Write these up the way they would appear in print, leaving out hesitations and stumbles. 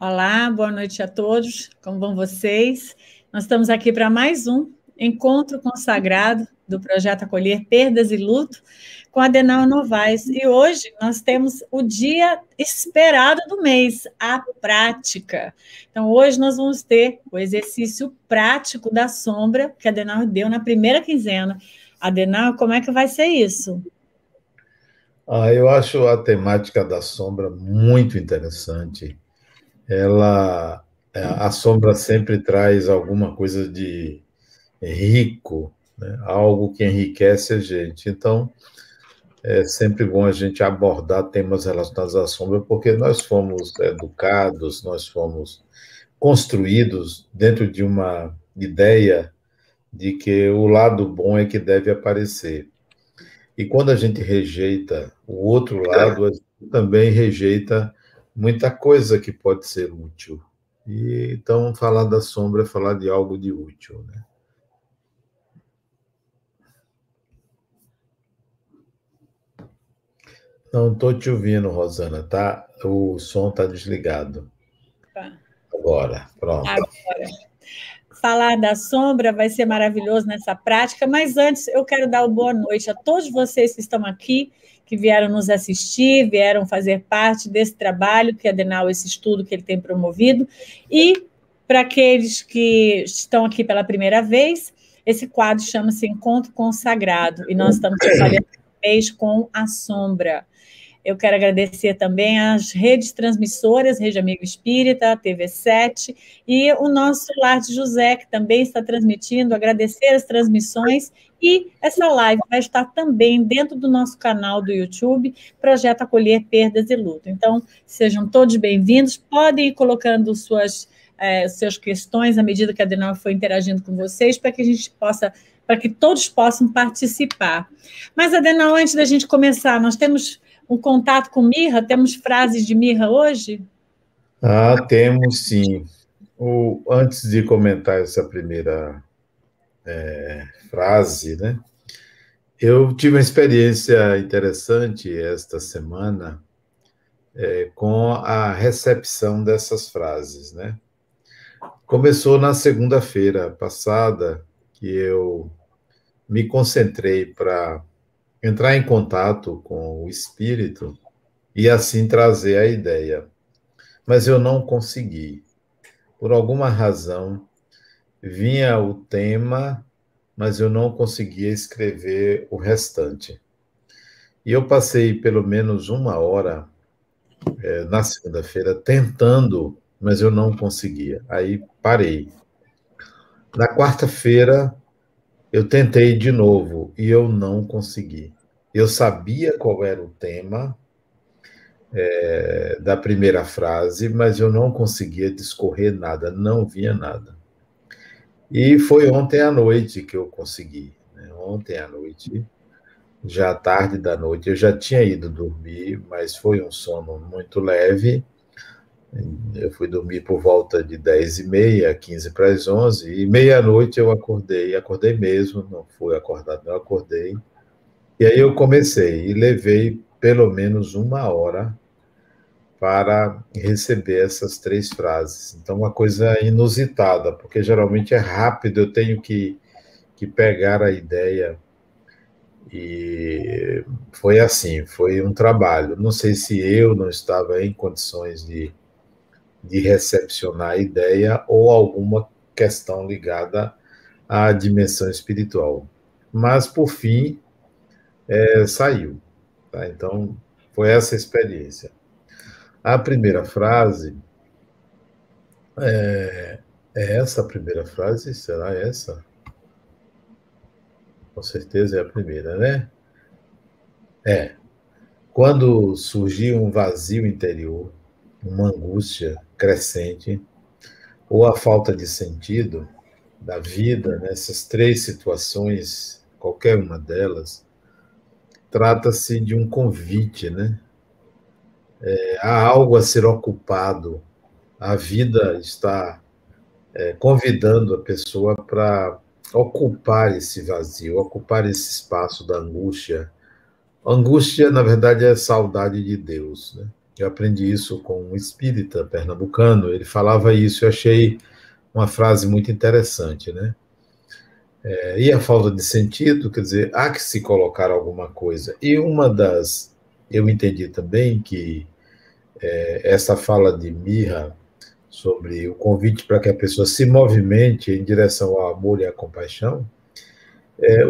Olá, boa noite a todos. Como vão vocês? Nós estamos aqui para mais um encontro consagrado do Projeto Acolher Perdas e Luto com Adenauer Novaes. E hoje nós temos o dia esperado do mês, a prática. Então, hoje nós vamos ter o exercício prático da sombra que a Adenauer deu na primeira quinzena. Adenauer, como é que vai ser isso? Eu acho a temática da sombra muito interessante. A sombra sempre traz alguma coisa de rico, né? Algo que enriquece a gente. Então, é sempre bom a gente abordar temas relacionados à sombra, porque nós fomos educados, nós fomos construídos dentro de uma ideia de que o lado bom é que deve aparecer. E quando a gente rejeita o outro lado, a gente também rejeita muita coisa que pode ser útil. E então, falar da sombra é falar de algo de útil, né? Não estou te ouvindo, Rosana, tá? O som está desligado. Tá. Agora, pronto. Agora. Falar da sombra vai ser maravilhoso nessa prática, mas antes eu quero dar uma boa noite a todos vocês que estão aqui, que vieram nos assistir, vieram fazer parte desse trabalho que a Adenauer, esse estudo que ele tem promovido, e para aqueles que estão aqui pela primeira vez, esse quadro chama-se Encontro Consagrado, e nós estamos trabalhando mês com a sombra. Eu quero agradecer também às redes transmissoras, Rede Amigo Espírita, TV7, e o nosso Lar de José, que também está transmitindo, agradecer as transmissões, e essa live vai estar também dentro do nosso canal do YouTube, Projeto Acolher Perdas e Luto. Então, sejam todos bem-vindos, podem ir colocando suas questões à medida que a Adenauer foi interagindo com vocês, para que a gente possa, para que todos possam participar. Mas, Adenauer, antes da gente começar, nós temos um contato com mirra? Temos frases de mirra hoje? Temos sim. Antes de comentar essa primeira frase, né? Eu tive uma experiência interessante esta semana com a recepção dessas frases, né? Começou na segunda-feira passada, que eu me concentrei para entrar em contato com o espírito e assim trazer a ideia. Mas eu não consegui. Por alguma razão, vinha o tema, mas eu não conseguia escrever o restante. E eu passei pelo menos uma hora na segunda-feira tentando, mas eu não conseguia. Aí parei. Na quarta-feira, eu tentei de novo e eu não consegui. Eu sabia qual era o tema da primeira frase, mas eu não conseguia discorrer nada, não vinha nada. E foi ontem à noite que eu consegui. Né? Ontem à noite, já tarde da noite, eu já tinha ido dormir, mas foi um sono muito leve. Eu fui dormir por volta de 10h30, 15 para as 11, e meia-noite eu acordei mesmo, não fui acordado, não acordei. E aí eu comecei, e levei pelo menos uma hora para receber essas 3 frases. Então, uma coisa inusitada, porque geralmente é rápido, eu tenho que pegar a ideia, e foi assim, foi um trabalho. Não sei se eu não estava em condições de recepcionar a ideia ou alguma questão ligada à dimensão espiritual. Mas, por fim, saiu. Tá? Então, foi essa experiência. A primeira frase, é essa a primeira frase? Será essa? Com certeza é a primeira, né? Quando surgir um vazio interior, uma angústia crescente, ou a falta de sentido da vida, nessas 3 situações, qualquer uma delas, trata-se de um convite, né? Há algo a ser ocupado, a vida está convidando a pessoa para ocupar esse vazio, ocupar esse espaço da angústia. Angústia, na verdade, é saudade de Deus, né? Eu aprendi isso com um espírita pernambucano, ele falava isso, eu achei uma frase muito interessante, né? E a falta de sentido, quer dizer, há que se colocar alguma coisa. E eu entendi também que essa fala de Mirra sobre o convite para que a pessoa se movimente em direção ao amor e à compaixão,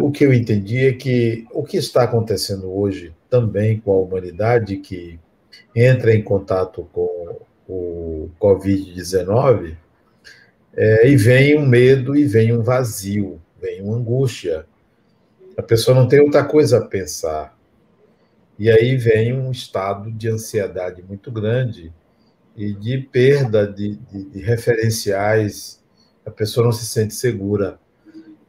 o que eu entendi é que o que está acontecendo hoje também com a humanidade, que entra em contato com o Covid-19, e vem um medo e vem um vazio, vem uma angústia. A pessoa não tem outra coisa a pensar. E aí vem um estado de ansiedade muito grande e de perda de referenciais, a pessoa não se sente segura.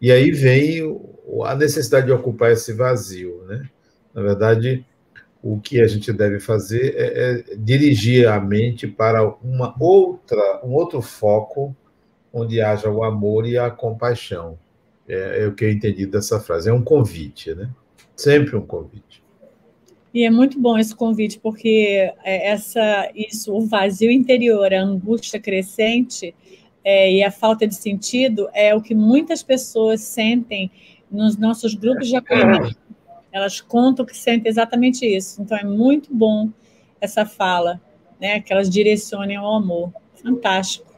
E aí vem a necessidade de ocupar esse vazio, né? Na verdade, o que a gente deve fazer é dirigir a mente para um outro foco onde haja o amor e a compaixão. É o que eu entendi dessa frase. É um convite, né? Sempre um convite. E é muito bom esse convite, porque o vazio interior, a angústia crescente e a falta de sentido é o que muitas pessoas sentem nos nossos grupos de acolhimento. Elas contam que sentem exatamente isso. Então, é muito bom essa fala, né? Que elas direcionem ao amor. Fantástico.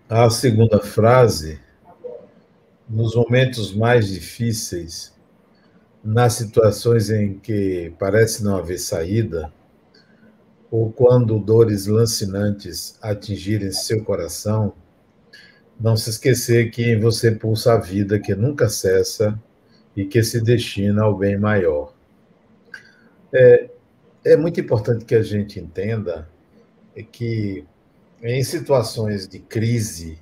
A segunda frase, nos momentos mais difíceis, nas situações em que parece não haver saída, ou quando dores lancinantes atingirem seu coração, não se esquecer que em você pulsa a vida que nunca cessa e que se destina ao bem maior. É muito importante que a gente entenda que em situações de crise,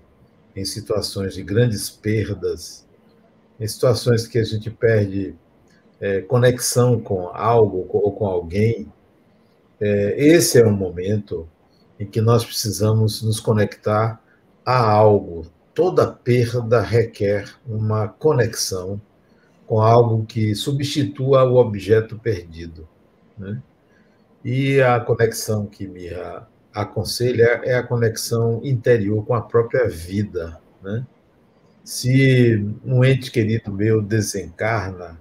em situações de grandes perdas, em situações que a gente perde conexão com algo ou com alguém, esse é um momento em que nós precisamos nos conectar a algo. Toda perda requer uma conexão com algo que substitua o objeto perdido, né? E a conexão que Mira aconselha é a conexão interior com a própria vida, né? Se um ente querido meu desencarna,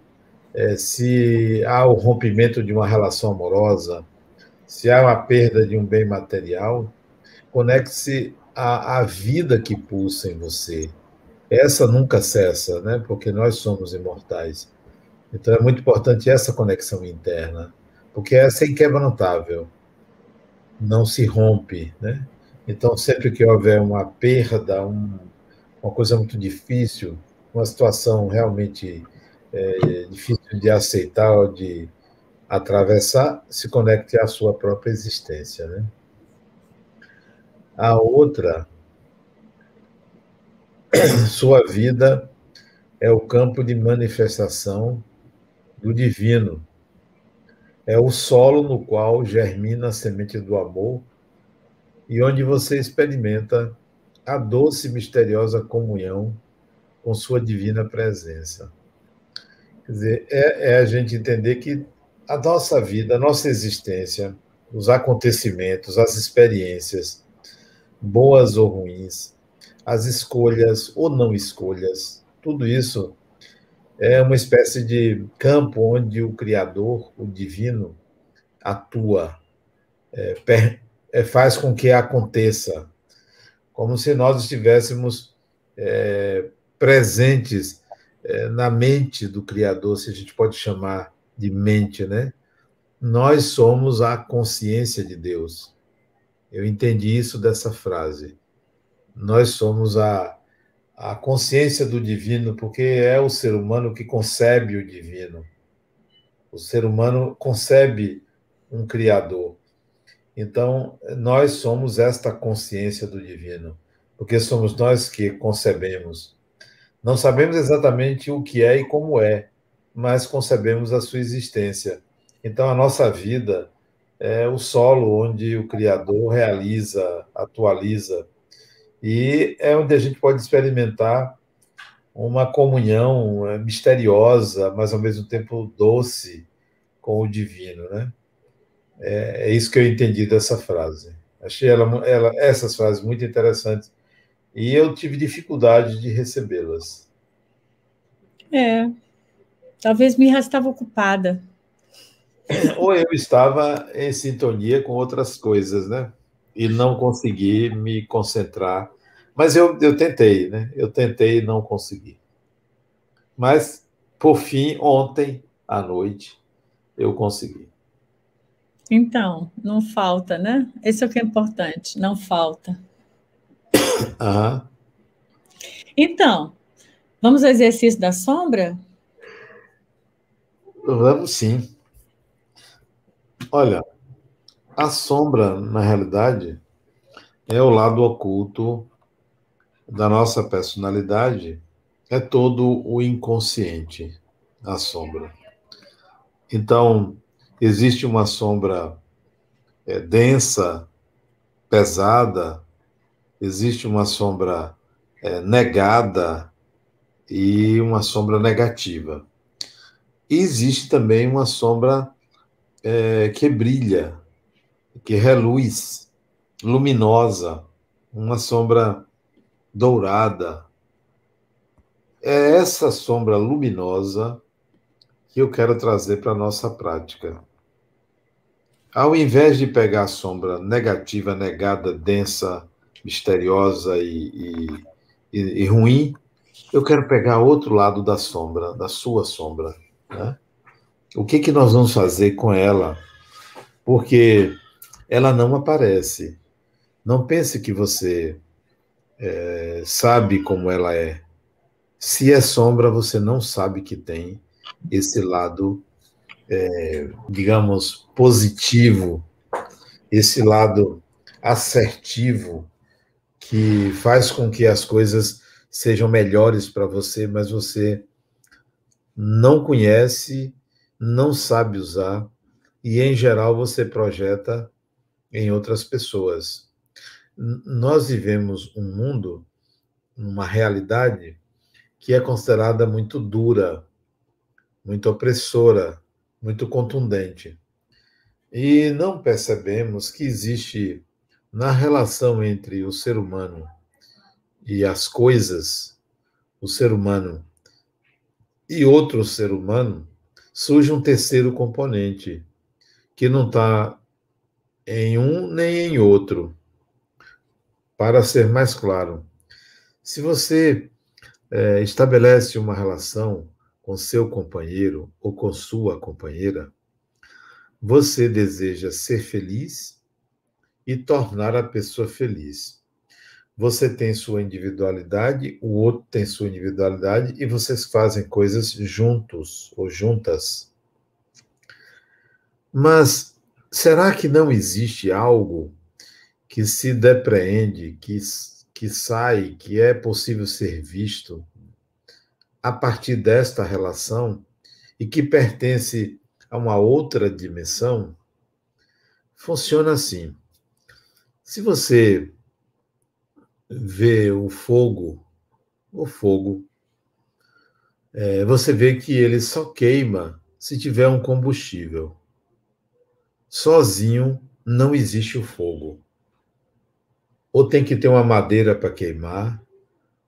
se há o rompimento de uma relação amorosa, se há uma perda de um bem material, conecte-se à vida que pulsa em você. Essa nunca cessa, né? Porque nós somos imortais. Então é muito importante essa conexão interna, porque essa é inquebrantável, não se rompe, né? Então, sempre que houver uma perda, uma coisa muito difícil, uma situação realmente difícil de aceitar ou de atravessar, se conecte à sua própria existência, né? A outra, sua vida é o campo de manifestação do divino. É o solo no qual germina a semente do amor e onde você experimenta a doce e misteriosa comunhão com sua divina presença. Quer dizer, a gente entender que a nossa vida, a nossa existência, os acontecimentos, as experiências, boas ou ruins, as escolhas ou não escolhas, tudo isso é uma espécie de campo onde o Criador, o divino, atua, faz com que aconteça, como se nós estivéssemos presentes na mente do Criador, se a gente pode chamar de mente, né? Nós somos a consciência de Deus. Eu entendi isso dessa frase. Nós somos a consciência do divino, porque é o ser humano que concebe o divino. O ser humano concebe um Criador. Então, nós somos esta consciência do divino, porque somos nós que concebemos. Não sabemos exatamente o que é e como é, mas concebemos a sua existência. Então, a nossa vida é o solo onde o Criador realiza, atualiza, e é onde a gente pode experimentar uma comunhão misteriosa, mas ao mesmo tempo doce, com o divino, né? É isso que eu entendi dessa frase. Achei essas frases muito interessantes e eu tive dificuldade de recebê-las. É, talvez Mirra estava ocupada. Ou eu estava em sintonia com outras coisas, né? E não consegui me concentrar. Mas eu tentei, né? Eu tentei e não consegui. Mas, por fim, ontem à noite, eu consegui. Então, não falta, né? Esse é o que é importante, não falta. Aham. Então, vamos ao exercício da sombra? Vamos sim. Olha, a sombra, na realidade, é o lado oculto da nossa personalidade, é todo o inconsciente, a sombra. Então, existe uma sombra densa, pesada, existe uma sombra negada e uma sombra negativa. E existe também uma sombra que brilha, que reluz, luminosa, uma sombra dourada. É essa sombra luminosa que eu quero trazer para a nossa prática. Ao invés de pegar a sombra negativa, negada, densa, misteriosa e ruim, eu quero pegar outro lado da sombra, da sua sombra. Né? O que nós vamos fazer com ela? Porque ela não aparece. Não pense que você sabe como ela é. Se é sombra, você não sabe que tem esse lado, digamos, positivo, esse lado assertivo, que faz com que as coisas sejam melhores para você, mas você não conhece, não sabe usar, e em geral você projeta em outras pessoas. Nós vivemos um mundo, uma realidade que é considerada muito dura, muito opressora, muito contundente. E não percebemos que existe na relação entre o ser humano e as coisas, o ser humano e outro ser humano, surge um terceiro componente, que não está em um nem em outro. Para ser mais claro, se você estabelece uma relação com seu companheiro ou com sua companheira, você deseja ser feliz e tornar a pessoa feliz. Você tem sua individualidade, o outro tem sua individualidade e vocês fazem coisas juntos ou juntas. Mas será que não existe algo que se depreende, que sai, que é possível ser visto a partir desta relação e que pertence a uma outra dimensão? Funciona assim. Se você vê o fogo, você vê que ele só queima se tiver um combustível. Sozinho não existe o fogo. Ou tem que ter uma madeira para queimar,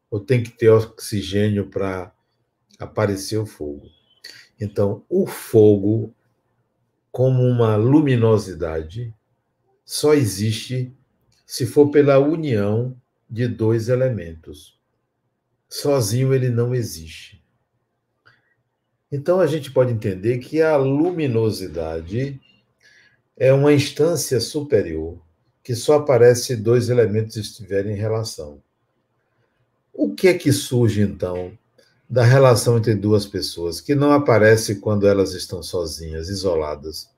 ou tem que ter oxigênio para aparecer o fogo. Então, o fogo, como uma luminosidade, só existe se for pela união de dois elementos. Sozinho ele não existe. Então, a gente pode entender que a luminosidade é uma instância superior que só aparece se dois elementos estiverem em relação. O que é que surge, então, da relação entre duas pessoas, que não aparece quando elas estão sozinhas, isoladas?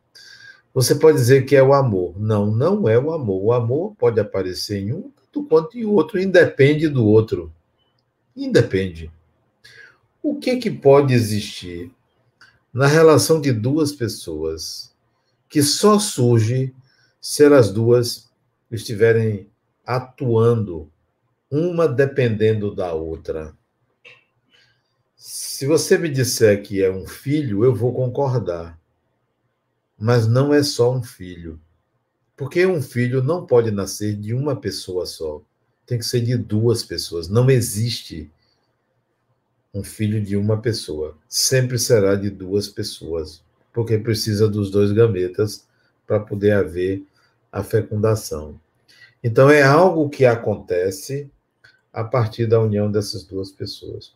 Você pode dizer que é o amor. Não, não é o amor. O amor pode aparecer em um tanto quanto em outro, independe do outro. Independe. O que pode existir na relação de duas pessoas que só surge se elas duas estiverem atuando, uma dependendo da outra? Se você me disser que é um filho, eu vou concordar. mas não é só um filho. Porque um filho não pode nascer de uma pessoa só. Tem que ser de duas pessoas. Não existe um filho de uma pessoa. Sempre será de duas pessoas, porque precisa dos dois gametas para poder haver a fecundação. Então, é algo que acontece a partir da união dessas duas pessoas.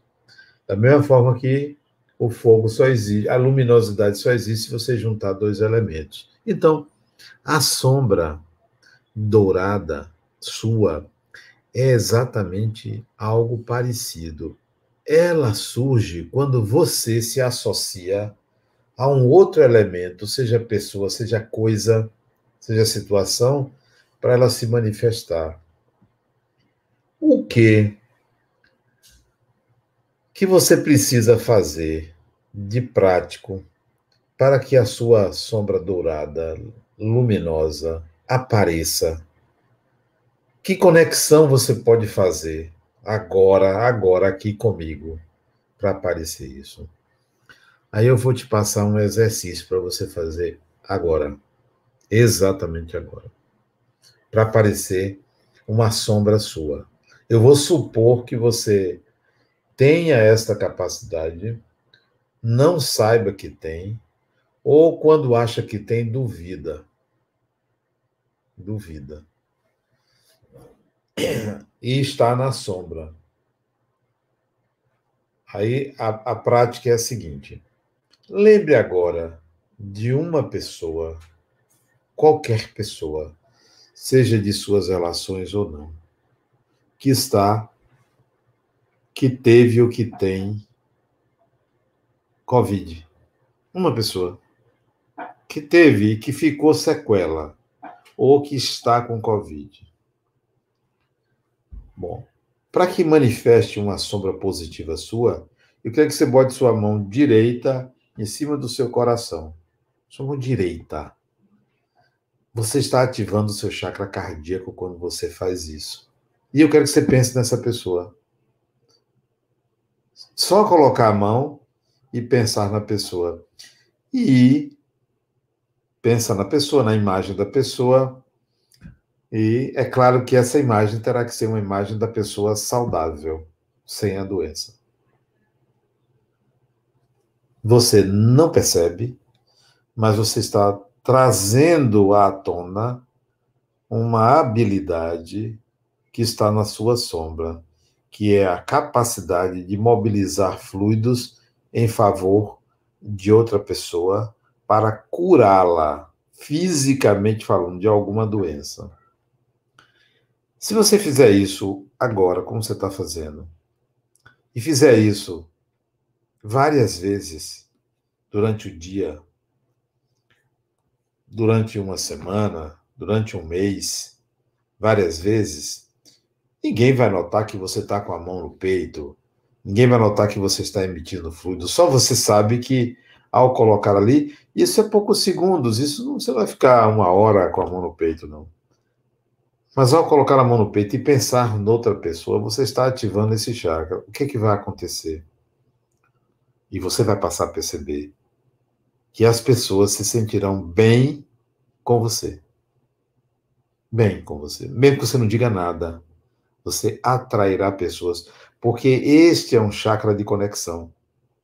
Da mesma forma que o fogo só existe, a luminosidade só existe se você juntar dois elementos. Então, a sombra dourada sua é exatamente algo parecido. Ela surge quando você se associa a um outro elemento, seja pessoa, seja coisa, seja situação, para ela se manifestar. O que você precisa fazer de prático para que a sua sombra dourada, luminosa, apareça? Que conexão você pode fazer agora aqui comigo, para aparecer isso? Aí eu vou te passar um exercício para você fazer agora, exatamente agora, para aparecer uma sombra sua. Eu vou supor que você tenha esta capacidade, não saiba que tem, ou quando acha que tem, duvida. Duvida. E está na sombra. Aí a prática é a seguinte: lembre agora de uma pessoa, qualquer pessoa, seja de suas relações ou não, que teve ou que tem Covid. Uma pessoa que teve e que ficou sequela, ou que está com Covid. Bom, para que manifeste uma sombra positiva sua, eu quero que você bote sua mão direita em cima do seu coração. Sua mão direita. Você está ativando o seu chakra cardíaco quando você faz isso. E eu quero que você pense nessa pessoa. Só colocar a mão e pensar na pessoa. E pensa na pessoa, na imagem da pessoa. E é claro que essa imagem terá que ser uma imagem da pessoa saudável, sem a doença. Você não percebe, mas você está trazendo à tona uma habilidade que está na sua sombra, que é a capacidade de mobilizar fluidos em favor de outra pessoa para curá-la, fisicamente falando, de alguma doença. Se você fizer isso agora, como você está fazendo, e fizer isso várias vezes durante o dia, durante uma semana, durante um mês, várias vezes, ninguém vai notar que você está com a mão no peito, ninguém vai notar que você está emitindo fluido, só você sabe que ao colocar ali, isso é poucos segundos, isso não, você vai ficar uma hora com a mão no peito, não. Mas ao colocar a mão no peito e pensar noutra pessoa, você está ativando esse chakra. O que vai acontecer? E você vai passar a perceber que as pessoas se sentirão bem com você. Bem com você. Mesmo que você não diga nada, você atrairá pessoas, porque este é um chakra de conexão,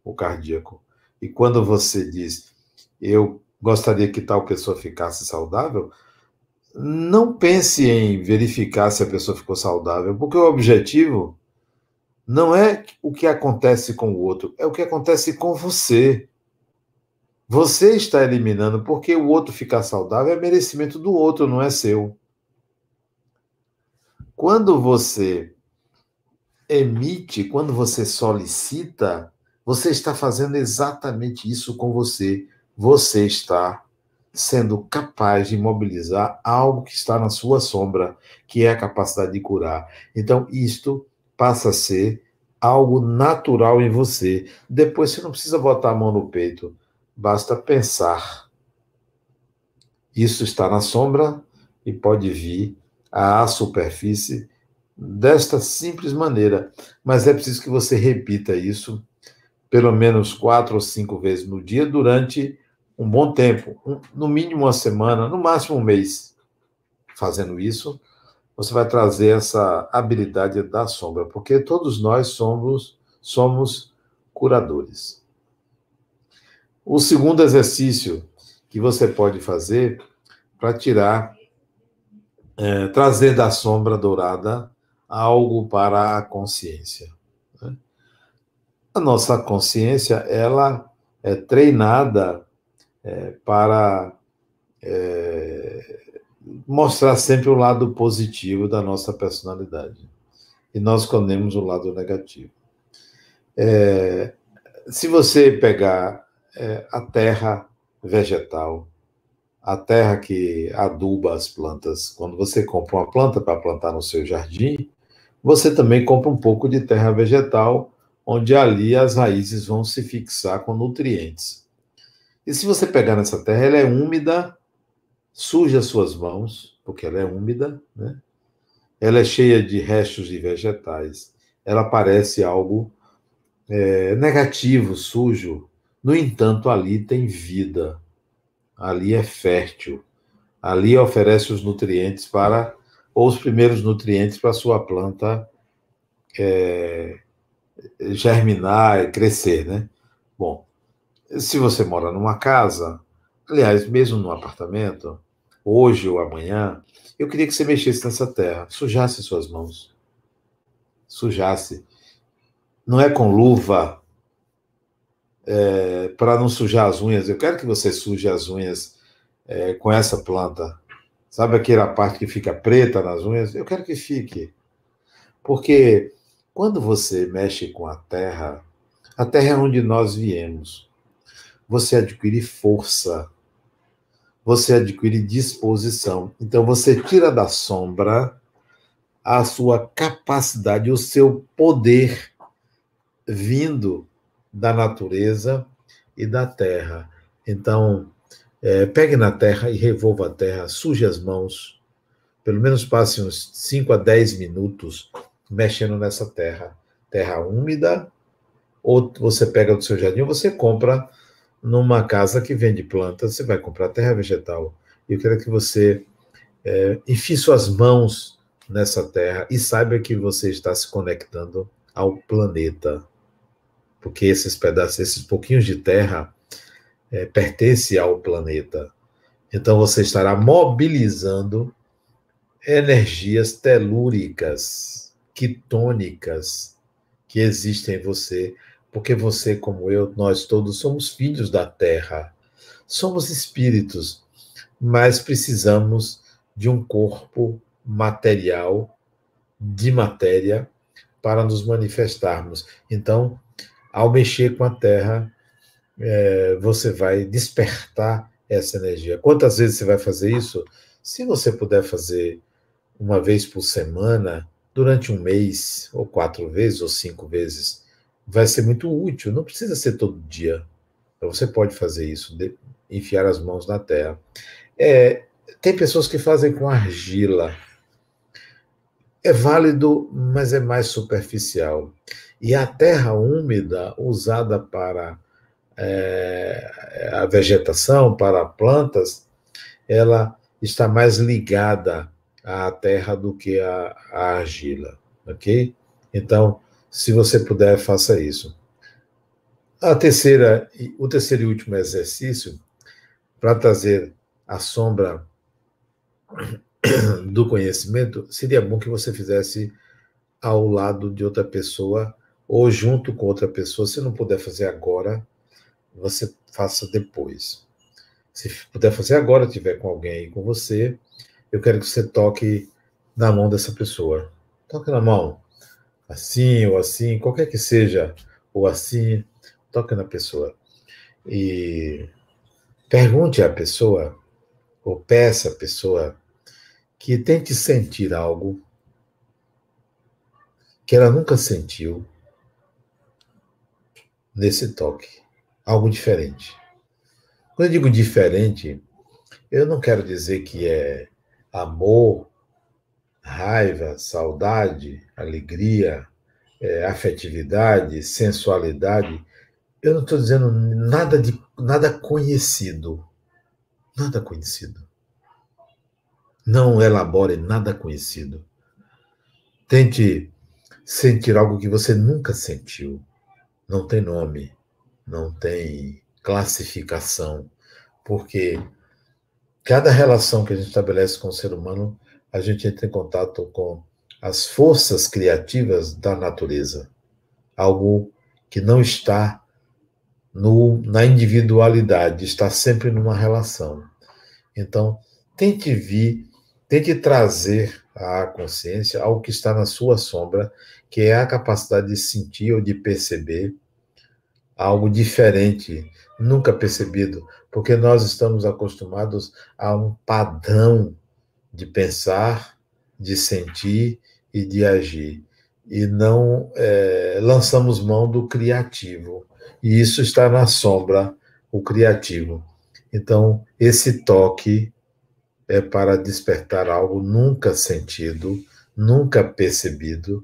o cardíaco. E quando você diz, eu gostaria que tal pessoa ficasse saudável, não pense em verificar se a pessoa ficou saudável, porque o objetivo não é o que acontece com o outro, é o que acontece com você. Você está eliminando, porque o outro ficar saudável é merecimento do outro, não é seu. Quando você emite, quando você solicita, você está fazendo exatamente isso com você. Você está sendo capaz de mobilizar algo que está na sua sombra, que é a capacidade de curar. Então, isto passa a ser algo natural em você. Depois, você não precisa botar a mão no peito, basta pensar. Isso está na sombra e pode vir à superfície desta simples maneira. Mas é preciso que você repita isso pelo menos 4 ou 5 vezes no dia durante um bom tempo, no mínimo uma semana, no máximo um mês, fazendo isso, você vai trazer essa habilidade da sombra, porque todos nós somos curadores. O segundo exercício que você pode fazer para trazer da sombra dourada algo para a consciência, né? A nossa consciência, ela é treinada para mostrar sempre o lado positivo da nossa personalidade. E nós escondemos o lado negativo. Se você pegar a terra vegetal, a terra que aduba as plantas, quando você compra uma planta para plantar no seu jardim, você também compra um pouco de terra vegetal, onde ali as raízes vão se fixar com nutrientes. E se você pegar nessa terra, ela é úmida, suja as suas mãos, porque ela é úmida, né? Ela é cheia de restos de vegetais. Ela parece algo negativo, sujo. No entanto, ali tem vida. Ali é fértil. Ali oferece os nutrientes ou os primeiros nutrientes para a sua planta germinar e crescer, né? Bom, se você mora numa casa, aliás, mesmo num apartamento, hoje ou amanhã, eu queria que você mexesse nessa terra, sujasse suas mãos. Sujasse. Não é com luva, para não sujar as unhas. Eu quero que você suje as unhas com essa planta. Sabe aquela parte que fica preta nas unhas? Eu quero que fique. Porque quando você mexe com a terra é onde nós viemos. Você adquire força, você adquire disposição. Então, você tira da sombra a sua capacidade, o seu poder vindo da natureza e da terra. Então, pegue na terra e revolva a terra, suje as mãos, pelo menos passe uns 5 a 10 minutos mexendo nessa terra. Terra úmida, ou você pega do seu jardim, ou você compra numa casa que vende plantas, você vai comprar terra vegetal. Eu quero que você enfie suas mãos nessa terra e saiba que você está se conectando ao planeta. Porque esses pedaços, esses pouquinhos de terra, pertencem ao planeta. Então você estará mobilizando energias telúricas, quitônicas, que existem em você, porque você, como eu, nós todos somos filhos da terra. Somos espíritos, mas precisamos de um corpo material, de matéria, para nos manifestarmos. Então, ao mexer com a terra, você vai despertar essa energia. Quantas vezes você vai fazer isso? Se você puder fazer uma vez por semana, durante um mês, ou 4 vezes, ou 5 vezes, vai ser muito útil. Não precisa ser todo dia. Então, você pode fazer isso, enfiar as mãos na terra. Tem pessoas que fazem com argila. É válido, mas é mais superficial. E a terra úmida, usada para a vegetação, para plantas, ela está mais ligada à terra do que à argila, ok? Então, se você puder, faça isso. O terceiro e último exercício, para trazer a sombra do conhecimento, seria bom que você fizesse ao lado de outra pessoa ou junto com outra pessoa. Se não puder fazer agora, você faça depois. Se puder fazer agora, tiver com alguém aí com você, eu quero que você toque na mão dessa pessoa. Toque na mão. Assim ou assim, qualquer que seja, ou assim, toque na pessoa. E pergunte à pessoa, ou peça à pessoa, que tente sentir algo que ela nunca sentiu nesse toque. Algo diferente. Quando eu digo diferente, eu não quero dizer que é amor, raiva, saudade, alegria, afetividade, sensualidade. Eu não estou dizendo nada de nada conhecido. Nada conhecido. Não elabore nada conhecido. Tente sentir algo que você nunca sentiu. Não tem nome, não tem classificação, porque cada relação que a gente estabelece com o ser humano, a gente entra em contato com as forças criativas da natureza. Algo que não está na individualidade, está sempre numa relação. Então, tente trazer à consciência algo que está na sua sombra, que é a capacidade de sentir ou de perceber algo diferente, nunca percebido, porque nós estamos acostumados a um padrão de pensar, de sentir e de agir. E não lançamos mão do criativo. E isso está na sombra, o criativo. Então, esse toque é para despertar algo nunca sentido, nunca percebido,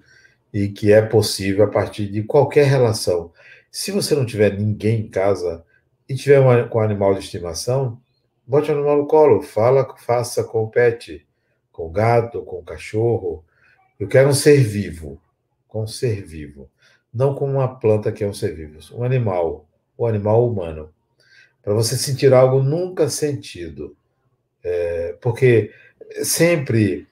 e que é possível a partir de qualquer relação. Se você não tiver ninguém em casa e tiver com um animal de estimação, bote o animal no colo, faça com o pet, com o gato, com o cachorro. Eu quero um ser vivo, com um ser vivo. Não com uma planta que é um ser vivo, um animal, o animal humano. Para você sentir algo nunca sentido. Porque sempre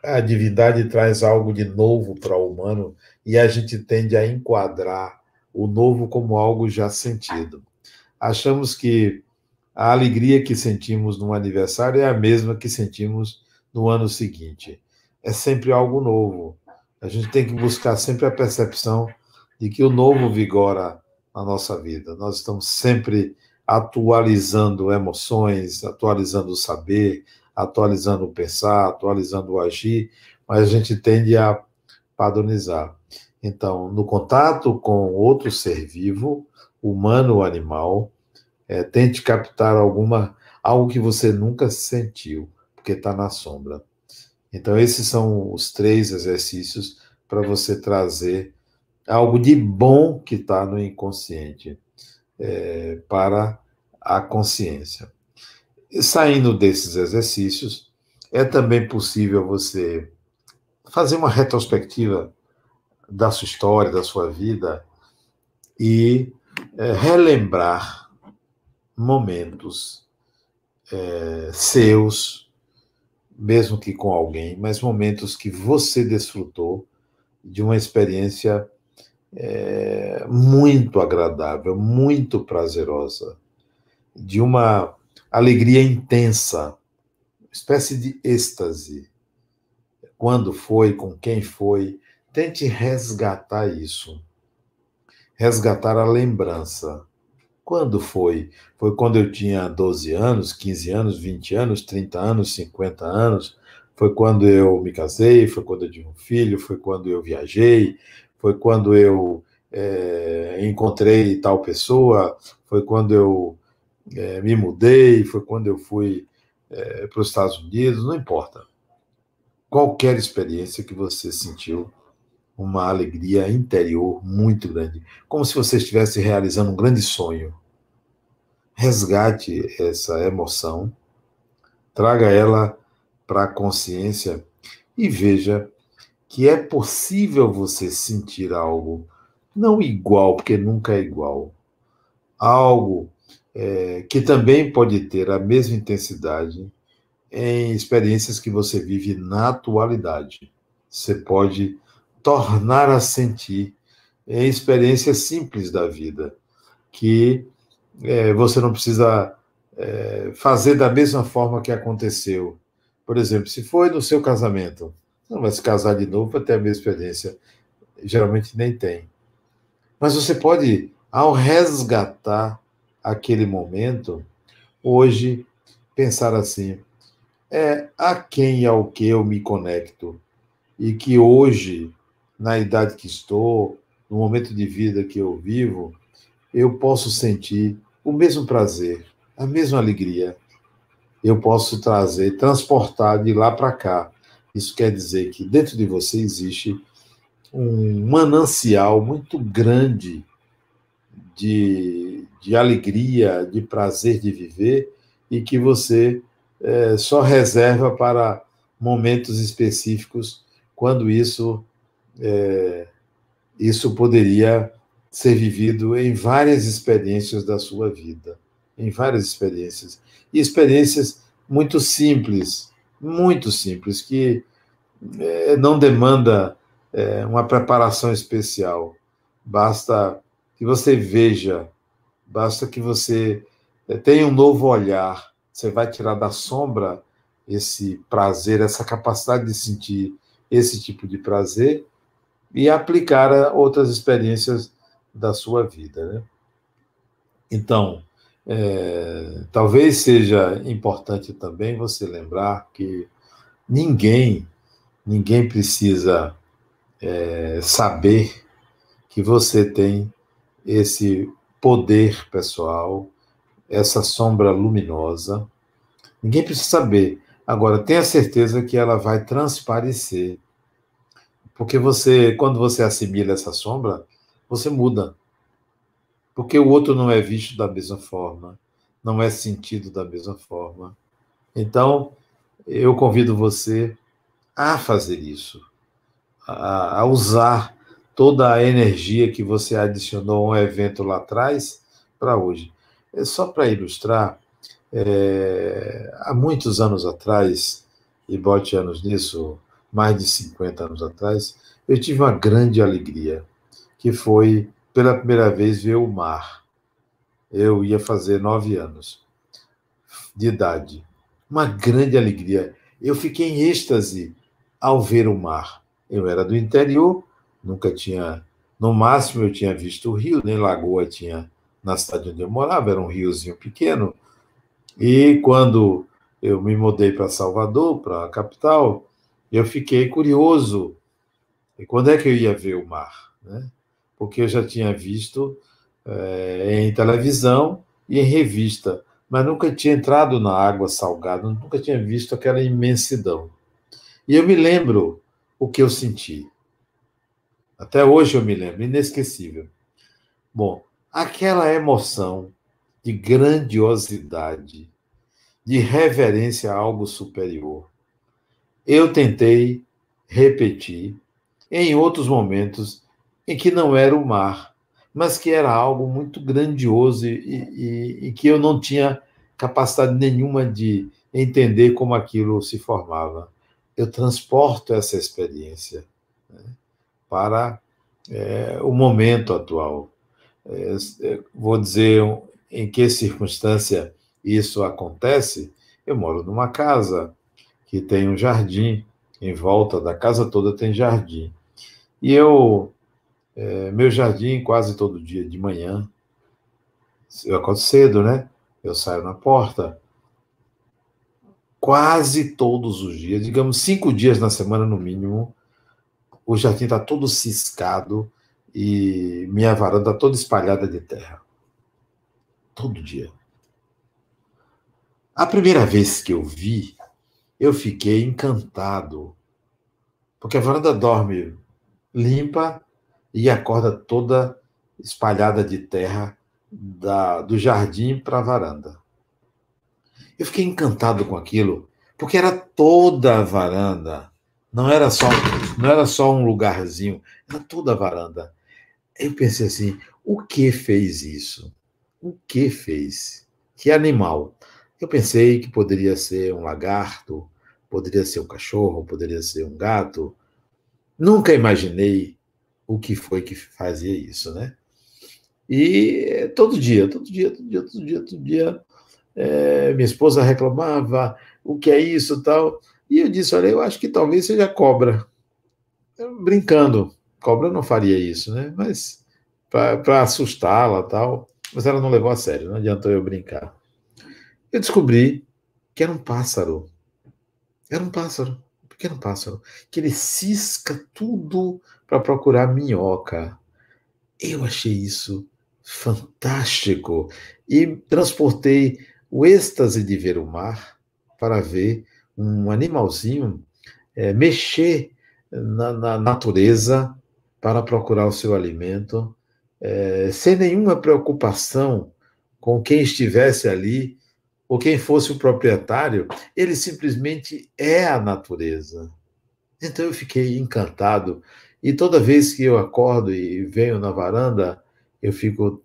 a divindade traz algo de novo para o humano e a gente tende a enquadrar o novo como algo já sentido. Achamos que a alegria que sentimos no aniversário é a mesma que sentimos no ano seguinte. É sempre algo novo. A gente tem que buscar sempre a percepção de que o novo vigora na nossa vida. Nós estamos sempre atualizando emoções, atualizando o saber, atualizando o pensar, atualizando o agir, mas a gente tende a padronizar. Então, no contato com outro ser vivo, humano ou animal, tente captar algo que você nunca sentiu, porque está na sombra. Então, esses são os 3 exercícios para você trazer algo de bom que está no inconsciente para a consciência. E saindo desses exercícios, é também possível você fazer uma retrospectiva da sua história, da sua vida, e relembrar momentos seus, mesmo que com alguém, mas momentos que você desfrutou de uma experiência muito agradável, muito prazerosa, de uma alegria intensa, espécie de êxtase. Quando foi, com quem foi, tente resgatar isso. Resgatar a lembrança. Quando foi? Foi quando eu tinha 12 anos, 15 anos, 20 anos, 30 anos, 50 anos? Foi quando eu me casei? Foi quando eu tive um filho? Foi quando eu viajei? Foi quando eu encontrei tal pessoa? Foi quando eu me mudei? Foi quando eu fui para os Estados Unidos? Não importa. Qualquer experiência que você sentiu uma alegria interior muito grande, como se você estivesse realizando um grande sonho. Resgate essa emoção, traga ela para a consciência e veja que é possível você sentir algo não igual, porque nunca é igual, algo que também pode ter a mesma intensidade em experiências que você vive na atualidade. Você pode tornar a sentir em experiências simples da vida, que você não precisa fazer da mesma forma que aconteceu. Por exemplo, se foi no seu casamento, você não vai se casar de novo para ter a mesma experiência. Geralmente nem tem. Mas você pode, ao resgatar aquele momento, hoje, pensar assim, a quem e ao que eu me conecto, e que hoje, na idade que estou, no momento de vida que eu vivo, eu posso sentir o mesmo prazer, a mesma alegria. Eu posso transportar de lá para cá. Isso quer dizer que dentro de você existe um manancial muito grande de de alegria, de prazer de viver, e que você só reserva para momentos específicos, quando isso poderia ser vivido em várias experiências da sua vida, em várias experiências. E experiências muito simples, que não demanda uma preparação especial. Basta que você veja, basta que você tenha um novo olhar. Você vai tirar da sombra esse prazer, essa capacidade de sentir esse tipo de prazer e aplicar a outras experiências da sua vida, né? Então, talvez seja importante também você lembrar que ninguém precisa saber que você tem esse poder pessoal, essa sombra luminosa. Ninguém precisa saber. Agora, tenha certeza que ela vai transparecer. Porque quando você assimila essa sombra, você muda. Porque o outro não é visto da mesma forma, não é sentido da mesma forma. Então, eu convido você a fazer isso, a usar toda a energia que você adicionou a um evento lá atrás para hoje. Só para ilustrar, há muitos anos atrás, e bote anos nisso, mais de 50 anos atrás, eu tive uma grande alegria, que foi, pela primeira vez, ver o mar. Eu ia fazer 9 anos de idade. Uma grande alegria. Eu fiquei em êxtase ao ver o mar. Eu era do interior, nunca tinha... No máximo, eu tinha visto o rio, nem lagoa tinha na cidade onde eu morava, era um riozinho pequeno. E quando eu me mudei para Salvador, para a capital, eu fiquei curioso. E quando é que eu ia ver o mar, né? Porque eu já tinha visto em televisão e em revista, mas nunca tinha entrado na água salgada, nunca tinha visto aquela imensidão. E eu me lembro o que eu senti. Até hoje eu me lembro, inesquecível. Bom, aquela emoção de grandiosidade, de reverência a algo superior. Eu tentei repetir em outros momentos em que não era o mar, mas que era algo muito grandioso e que eu não tinha capacidade nenhuma de entender como aquilo se formava. Eu transporto essa experiência, né, para o momento atual. Vou dizer em que circunstância isso acontece. Eu moro numa casa que tem um jardim, em volta da casa toda tem jardim. E meu jardim, quase todo dia de manhã, eu acordo cedo, né? Eu saio na porta, quase todos os dias, digamos 5 dias na semana no mínimo, o jardim está todo ciscado e minha varanda toda espalhada de terra. Todo dia. A primeira vez que eu vi, eu fiquei encantado, porque a varanda dorme limpa e acorda toda espalhada de terra do jardim para a varanda. Eu fiquei encantado com aquilo, porque era toda a varanda, não era só um lugarzinho, era toda a varanda. Eu pensei assim, o que fez isso? O que fez? Que animal? Eu pensei que poderia ser um lagarto, poderia ser um cachorro, poderia ser um gato. Nunca imaginei o que foi que fazia isso, né? E todo dia, minha esposa reclamava, o que é isso, tal. E eu disse, olha, eu acho que talvez seja cobra. Brincando, cobra não faria isso, né? Mas para assustá-la, tal. Mas ela não levou a sério, não adiantou eu brincar. Eu descobri que era um pássaro. Era um pássaro, um pequeno pássaro, que ele cisca tudo para procurar minhoca. Eu achei isso fantástico e transportei o êxtase de ver o mar para ver um animalzinho mexer na natureza para procurar o seu alimento, sem nenhuma preocupação com quem estivesse ali, ou quem fosse o proprietário, ele simplesmente é a natureza. Então eu fiquei encantado. E toda vez que eu acordo e venho na varanda, eu fico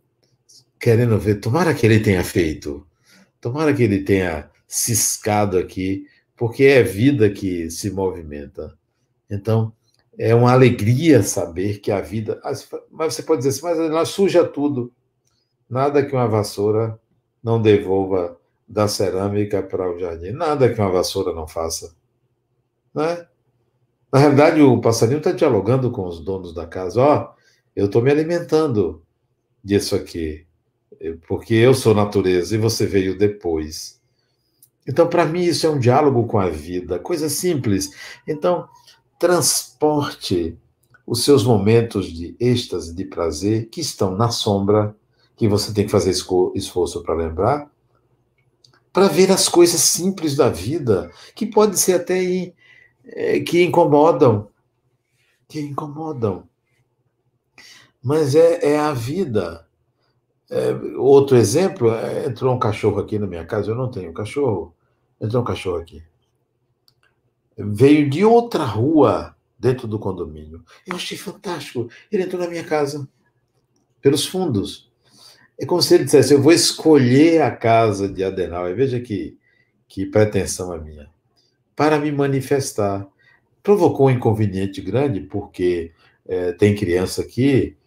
querendo ver, tomara que ele tenha feito, tomara que ele tenha ciscado aqui, porque é vida que se movimenta. Então, é uma alegria saber que a vida. Mas você pode dizer assim, mas ela suja tudo. Nada que uma vassoura não devolva da cerâmica para o jardim. Nada que uma vassoura não faça. Não é? Na realidade, o passarinho está dialogando com os donos da casa. Ó, eu estou me alimentando disso aqui, porque eu sou natureza e você veio depois. Então, para mim, isso é um diálogo com a vida, coisa simples. Então, transporte os seus momentos de êxtase, de prazer, que estão na sombra, que você tem que fazer esforço para lembrar, para ver as coisas simples da vida, que podem ser até que incomodam, mas é a vida. Outro exemplo, entrou um cachorro aqui na minha casa, eu não tenho cachorro, entrou um cachorro aqui. Veio de outra rua, dentro do condomínio. Eu achei fantástico. Ele entrou na minha casa, pelos fundos. É como se ele dissesse, eu vou escolher a casa de Adenauer, veja que pretensão a minha, para me manifestar. Provocou um inconveniente grande, porque tem criança aqui,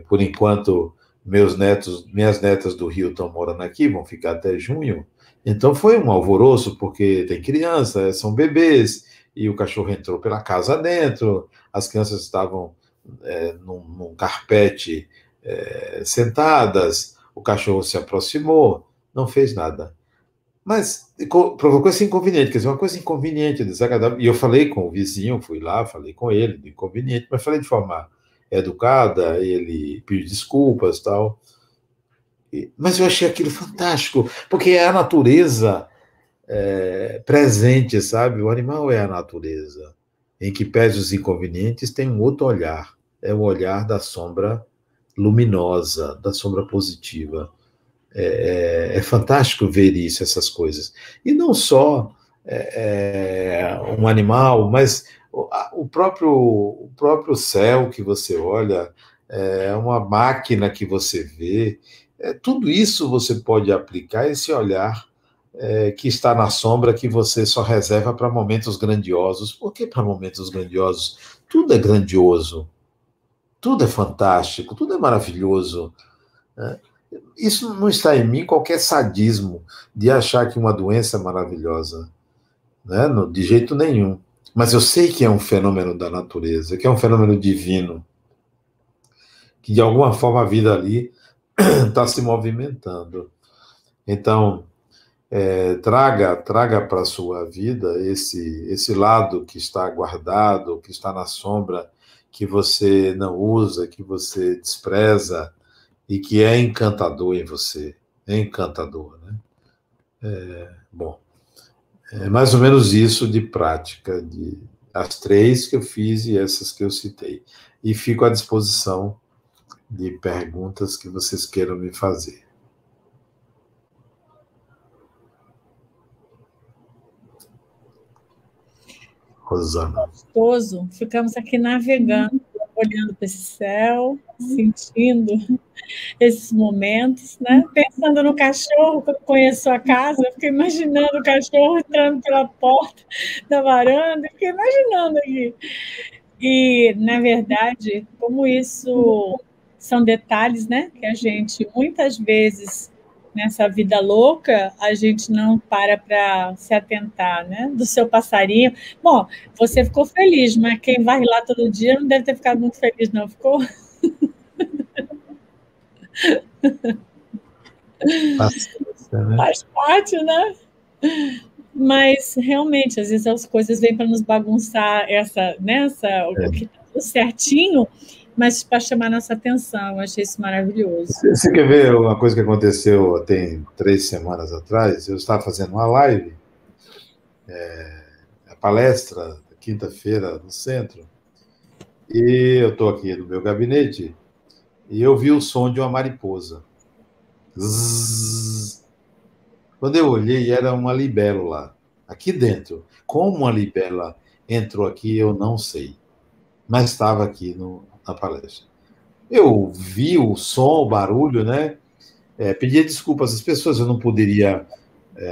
por enquanto minhas netas do Rio estão morando aqui, vão ficar até junho, então foi um alvoroço, porque tem criança, são bebês, e o cachorro entrou pela casa dentro, as crianças estavam num carpete sentadas, o cachorro se aproximou, não fez nada. Mas provocou esse inconveniente, quer dizer, uma coisa inconveniente, desagradável. E eu falei com o vizinho, fui lá, falei com ele, de inconveniente, mas falei de forma educada, ele pediu desculpas e tal. Mas eu achei aquilo fantástico, porque é a natureza presente, sabe? O animal é a natureza, em que pese os inconvenientes, tem um outro olhar, é o olhar da sombra luminosa, da sombra positiva. É fantástico ver isso, essas coisas. E não só um animal, mas o próprio céu que você olha, uma máquina que você vê, tudo isso você pode aplicar esse olhar que está na sombra, que você só reserva para momentos grandiosos. Por que para momentos grandiosos? Tudo é grandioso, tudo é fantástico, tudo é maravilhoso, né? Isso não está em mim qualquer sadismo de achar que uma doença é maravilhosa, né? De jeito nenhum. Mas eu sei que é um fenômeno da natureza, que é um fenômeno divino, que de alguma forma a vida ali está se movimentando. Então, traga para a sua vida esse lado que está guardado, que está na sombra, que você não usa, que você despreza, e que é encantador em você. É encantador, né? Bom, é mais ou menos isso de prática, as 3 que eu fiz e essas que eu citei. E fico à disposição de perguntas que vocês queiram me fazer. Rosana. Gostoso. Ficamos aqui navegando, olhando para esse céu, sentindo esses momentos, né? Pensando no cachorro, quando conheço a casa, eu fiquei imaginando o cachorro entrando pela porta da varanda, fiquei imaginando aqui. E, na verdade, como isso são detalhes, né? Que a gente, muitas vezes, nessa vida louca, a gente não para se atentar, né? Do seu passarinho. Bom, você ficou feliz, mas quem vai lá todo dia não deve ter ficado muito feliz, não. Ficou? Faz parte, né? Mas realmente, às vezes as coisas vêm para nos bagunçar o que está tudo certinho, mas para chamar nossa atenção. Eu achei isso maravilhoso. Você quer ver uma coisa que aconteceu tem 3 semanas atrás? Eu estava fazendo uma live, a palestra, quinta-feira, no centro, e eu estou aqui no meu gabinete, e eu vi o som de uma mariposa. Zzz. Quando eu olhei, era uma libélula aqui dentro. Como uma libélula entrou aqui, eu não sei, mas estava aqui na palestra. Eu vi o som, o barulho, né? Pedi desculpas às pessoas, eu não poderia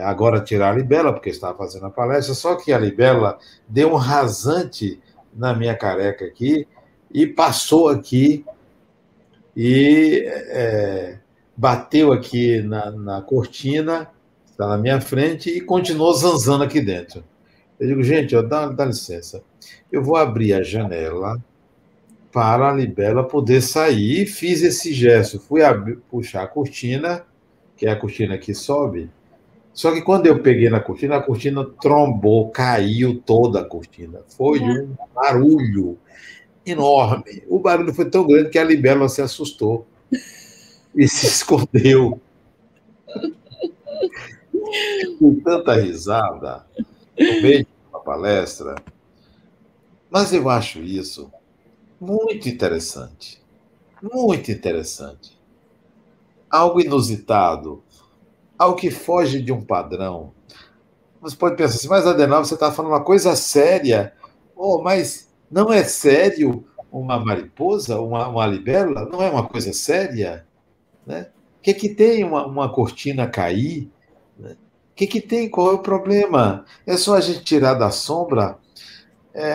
agora tirar a libélula, porque estava fazendo a palestra, só que a libélula deu um rasante na minha careca aqui e passou aqui e bateu aqui na cortina, está na minha frente, e continuou zanzando aqui dentro. Eu digo, gente, dá licença, eu vou abrir a janela para a libélula poder sair, e fiz esse gesto, fui puxar a cortina, que é a cortina que sobe, só que quando eu peguei na cortina, a cortina trombou, caiu toda a cortina. Foi um barulho enorme. O barulho foi tão grande que a libélula se assustou e se escondeu. Com tanta risada no meio de uma palestra. Mas eu acho isso muito interessante. Muito interessante. Algo inusitado, algo que foge de um padrão. Você pode pensar assim, mas Adenal, você está falando uma coisa séria. Oh, mas não é sério uma mariposa, uma libélula? Não é uma coisa séria? Né? O que tem uma cortina cair? Né? O que tem? Qual é o problema? É só a gente tirar da sombra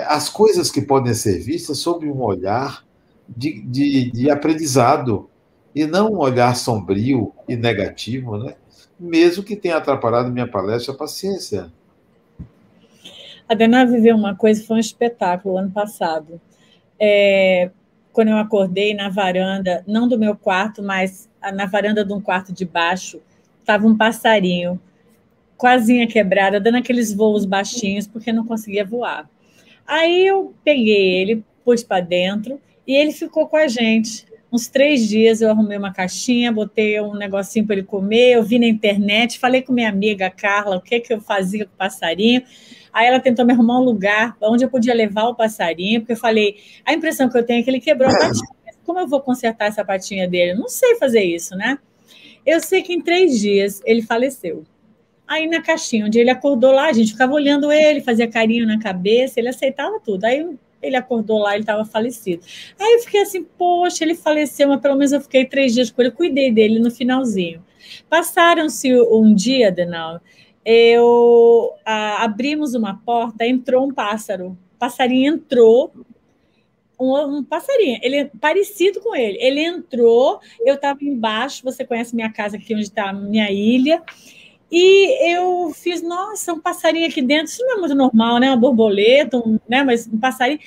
as coisas que podem ser vistas sob um olhar de aprendizado, e não um olhar sombrio e negativo, né? Mesmo que tenha atrapalhado minha palestra, paciência. A Dená viveu uma coisa, foi um espetáculo ano passado. Quando eu acordei na varanda, não do meu quarto, mas na varanda de um quarto de baixo, estava um passarinho com a asinha quebrada, dando aqueles voos baixinhos, porque não conseguia voar. Aí eu peguei ele, pus para dentro, e ele ficou com a gente. Uns 3 dias eu arrumei uma caixinha, botei um negocinho para ele comer, eu vi na internet, falei com minha amiga Carla o que eu fazia com o passarinho. Aí ela tentou me arrumar um lugar onde eu podia levar o passarinho, porque eu falei, a impressão que eu tenho é que ele quebrou a patinha. Como eu vou consertar essa patinha dele? Eu não sei fazer isso, né? Eu sei que em 3 dias ele faleceu. Aí na caixinha, onde ele acordou lá, a gente ficava olhando ele, fazia carinho na cabeça, ele aceitava tudo. Aí ele acordou lá, ele estava falecido. Aí eu fiquei assim, poxa, ele faleceu, mas pelo menos eu fiquei 3 dias com ele, cuidei dele no finalzinho. Passaram-se um dia, Adenal, abrimos uma porta, entrou um pássaro. O passarinho entrou, um passarinho, ele é parecido com ele. Ele entrou, eu estava embaixo, você conhece minha casa aqui, onde está a minha ilha, e eu fiz, nossa, um passarinho aqui dentro, isso não é muito normal, né? Uma borboleta, né? Mas um passarinho.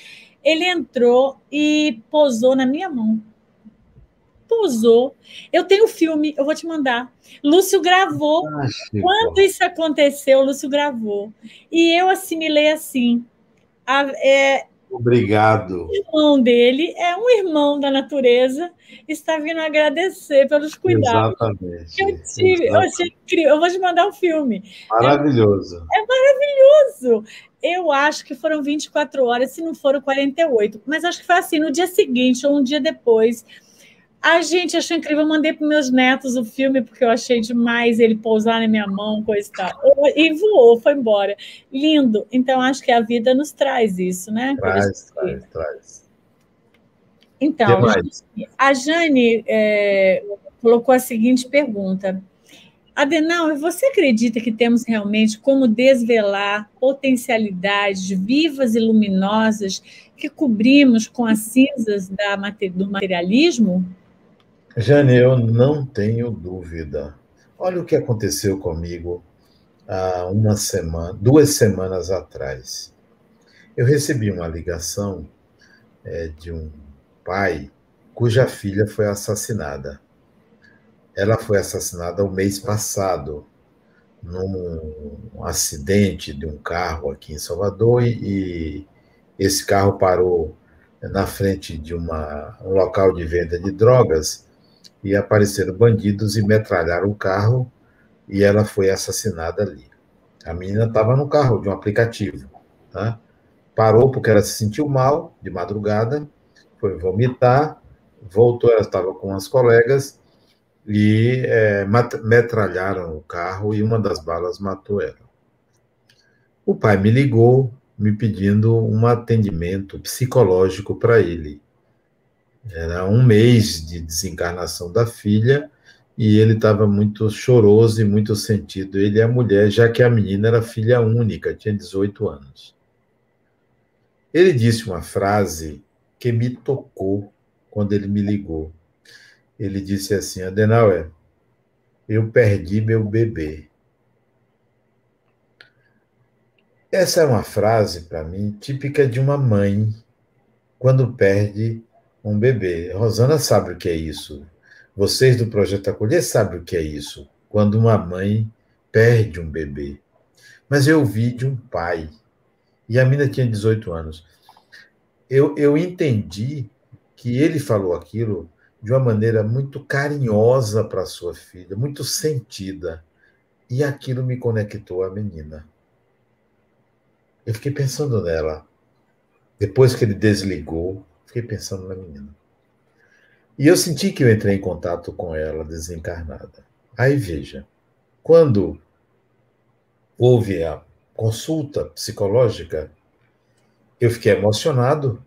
Ele entrou e pousou na minha mão. Pousou. Eu tenho filme, eu vou te mandar. Lúcio gravou. Quando isso aconteceu, o Lúcio gravou. E eu assimilei assim. Obrigado. O irmão dele é um irmão da natureza, está vindo agradecer pelos cuidados. Exatamente. Que eu tive. Eu achei incrível. Eu vou te mandar um filme. Maravilhoso. É maravilhoso. Eu acho que foram 24 horas, se não foram 48. Mas acho que foi assim, no dia seguinte ou um dia depois. A gente achou incrível, eu mandei para meus netos o filme, porque eu achei demais ele pousar na minha mão, coisa e tal. E voou, foi embora. Lindo. Então, acho que a vida nos traz isso, né? Traz. Então, a Jane colocou a seguinte pergunta. Adenal, você acredita que temos realmente como desvelar potencialidades vivas e luminosas que cobrimos com as cinzas do materialismo? Jane, eu não tenho dúvida. Olha o que aconteceu comigo há 2 semanas atrás. Eu recebi uma ligação de um pai cuja filha foi assassinada. Ela foi assassinada o mês passado, num acidente de um carro aqui em Salvador, e esse carro parou na frente de um local de venda de drogas, e apareceram bandidos e metralharam o carro, e ela foi assassinada ali. A menina estava no carro de um aplicativo, tá? Parou porque ela se sentiu mal de madrugada, foi vomitar, voltou, ela estava com as colegas, e metralharam o carro e uma das balas matou ela. O pai me ligou, me pedindo um atendimento psicológico para ele. Era um mês de desencarnação da filha e ele estava muito choroso e muito sentido, ele e a mulher, já que a menina era filha única, tinha 18 anos. Ele disse uma frase que me tocou quando ele me ligou. Ele disse assim: Adenauer, eu perdi meu bebê. Essa é uma frase, para mim, típica de uma mãe quando perde um bebê. Rosana sabe o que é isso. Vocês do Projeto Acolher sabem o que é isso. Quando uma mãe perde um bebê. Mas eu vi de um pai. E a menina tinha 18 anos. Eu entendi que ele falou aquilo de uma maneira muito carinhosa para sua filha, muito sentida. E aquilo me conectou à menina. Eu fiquei pensando nela. Depois que ele desligou, fiquei pensando na menina. E eu senti que eu entrei em contato com ela desencarnada. Aí veja, quando houve a consulta psicológica, eu fiquei emocionado.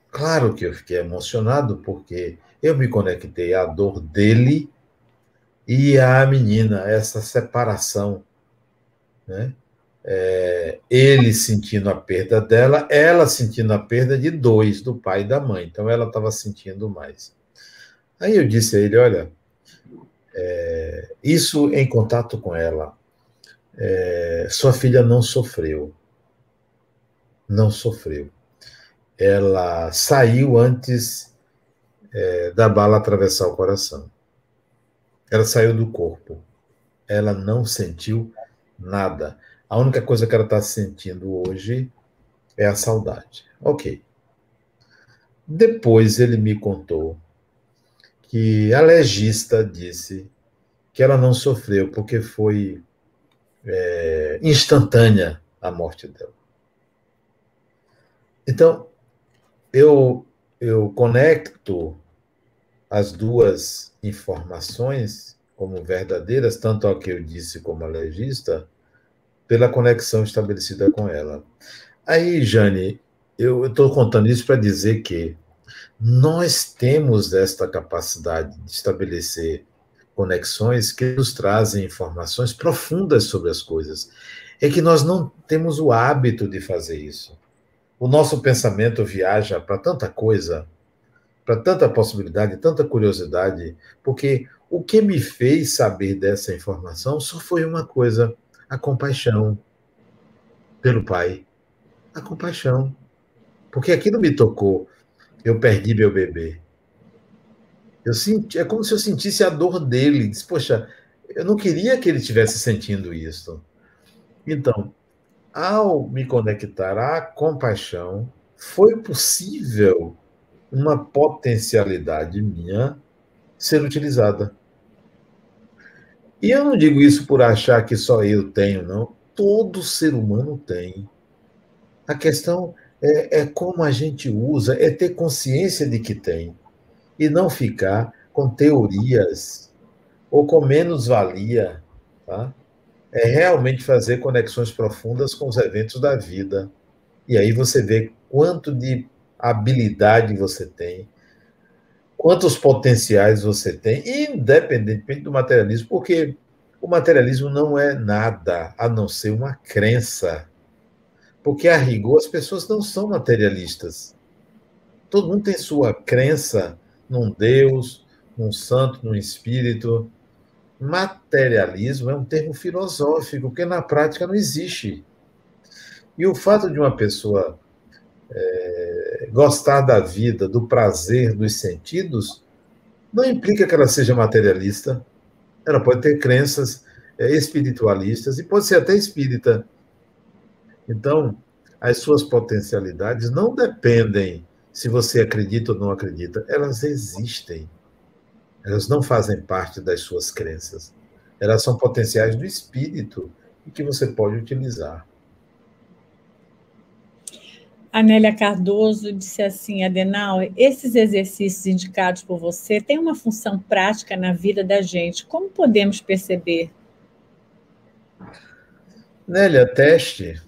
Claro que eu fiquei emocionado, porque eu me conectei à dor dele e à menina, essa separação, né? Ele sentindo a perda dela, ela sentindo a perda de dois, do pai e da mãe. Então ela estava sentindo mais. Aí eu disse a ele: olha, isso em contato com ela, sua filha não sofreu. Não sofreu. Ela saiu antes da bala atravessar o coração. Ela saiu do corpo. Ela não sentiu nada. A única coisa que ela está sentindo hoje é a saudade. Ok. Depois ele me contou que a legista disse que ela não sofreu porque foi instantânea a morte dela. Então, eu conecto as duas informações como verdadeiras, tanto a que eu disse como a legista, pela conexão estabelecida com ela. Aí, Jane, eu estou contando isso para dizer que nós temos esta capacidade de estabelecer conexões que nos trazem informações profundas sobre as coisas. É que nós não temos o hábito de fazer isso. O nosso pensamento viaja para tanta coisa, para tanta possibilidade, tanta curiosidade, porque o que me fez saber dessa informação só foi uma coisa: a compaixão pelo pai. A compaixão. Porque aquilo me tocou. Eu perdi meu bebê. Eu senti, é como se eu sentisse a dor dele. Disse, poxa, eu não queria que ele estivesse sentindo isso. Então, ao me conectar à compaixão, foi possível uma potencialidade minha ser utilizada. E eu não digo isso por achar que só eu tenho, não. Todo ser humano tem. A questão é como a gente usa, é ter consciência de que tem. E não ficar com teorias ou com menos-valia. Tá? É realmente fazer conexões profundas com os eventos da vida. E aí você vê quanto de habilidade você tem, quantos potenciais você tem, independentemente do materialismo, porque o materialismo não é nada a não ser uma crença. Porque, a rigor, as pessoas não são materialistas. Todo mundo tem sua crença num Deus, num santo, num espírito. Materialismo é um termo filosófico, que na prática não existe. E o fato de uma pessoa gostar da vida, do prazer, dos sentidos, não implica que ela seja materialista. Ela pode ter crenças espiritualistas e pode ser até espírita. Então, as suas potencialidades não dependem se você acredita ou não acredita. Elas existem. Elas não fazem parte das suas crenças. Elas são potenciais do espírito e que você pode utilizar. A Nélia Cardoso disse assim, Adenauer, esses exercícios indicados por você têm uma função prática na vida da gente. Como podemos perceber? Nélia, teste,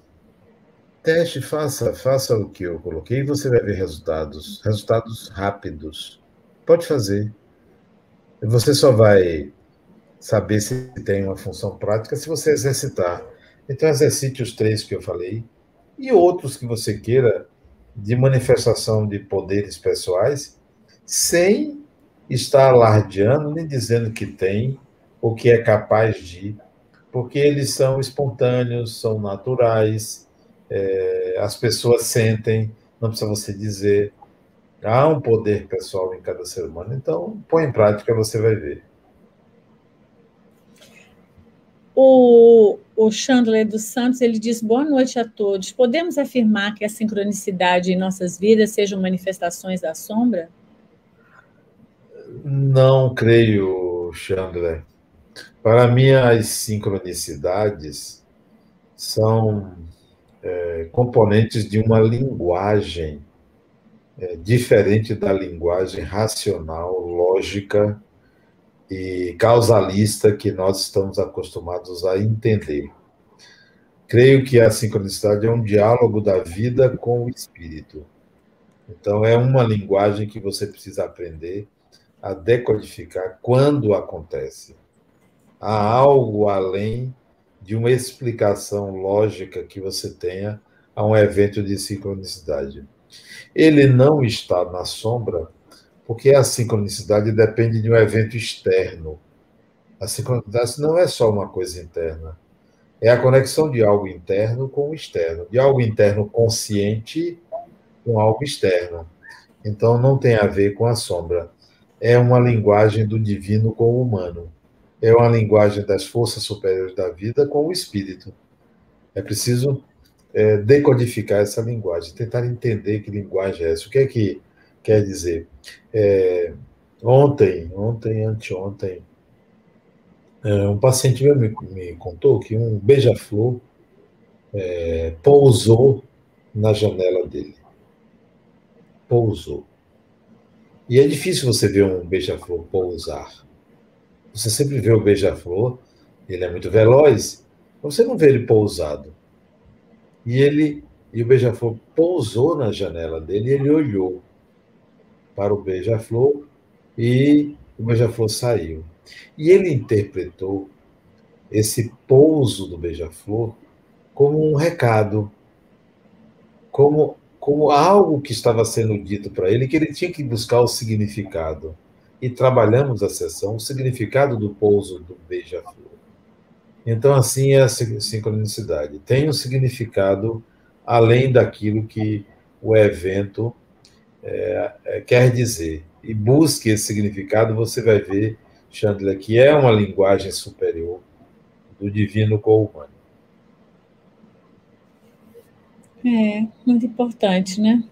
faça o que eu coloquei e você vai ver resultados rápidos. Pode fazer. Você só vai saber se tem uma função prática se você exercitar. Então, exercite os três que eu falei e outros que você queira de manifestação de poderes pessoais, sem estar alardeando nem dizendo que tem ou que é capaz de, porque eles são espontâneos, são naturais, as pessoas sentem, não precisa você dizer. Há um poder pessoal em cada ser humano, então põe em prática, você vai ver. O Chandler dos Santos, ele diz, boa noite a todos. Podemos afirmar que a sincronicidade em nossas vidas sejam manifestações da sombra? Não creio, Chandler. Para mim, as sincronicidades são componentes de uma linguagem diferente da linguagem racional, lógica e causalista que nós estamos acostumados a entender. Creio que a sincronicidade é um diálogo da vida com o espírito. Então, é uma linguagem que você precisa aprender a decodificar quando acontece. Há algo além de uma explicação lógica que você tenha a um evento de sincronicidade. Ele não está na sombra porque a sincronicidade depende de um evento externo. A sincronicidade não é só uma coisa interna, é a conexão de algo interno com o externo, de algo interno consciente com algo externo. Então, não tem a ver com a sombra. É uma linguagem do divino com o humano. É uma linguagem das forças superiores da vida com o espírito. É preciso decodificar essa linguagem, tentar entender que linguagem é essa. O que é que quer dizer? Anteontem, um paciente meu me contou que um beija-flor pousou na janela dele. Pousou. E é difícil você ver um beija-flor pousar. Você sempre vê o beija-flor, ele é muito veloz, mas você não vê ele pousado. E o beija-flor pousou na janela dele e ele olhou para o beija-flor e o beija-flor saiu. E ele interpretou esse pouso do beija-flor como um recado, como algo que estava sendo dito para ele, que ele tinha que buscar o significado. E trabalhamos a sessão, o significado do pouso do beija-flor. Então, assim é a sincronicidade. Tem um significado além daquilo que o evento quer dizer. E busque esse significado, você vai ver, Chandler, que é uma linguagem superior do divino com o humano. É, muito importante, né?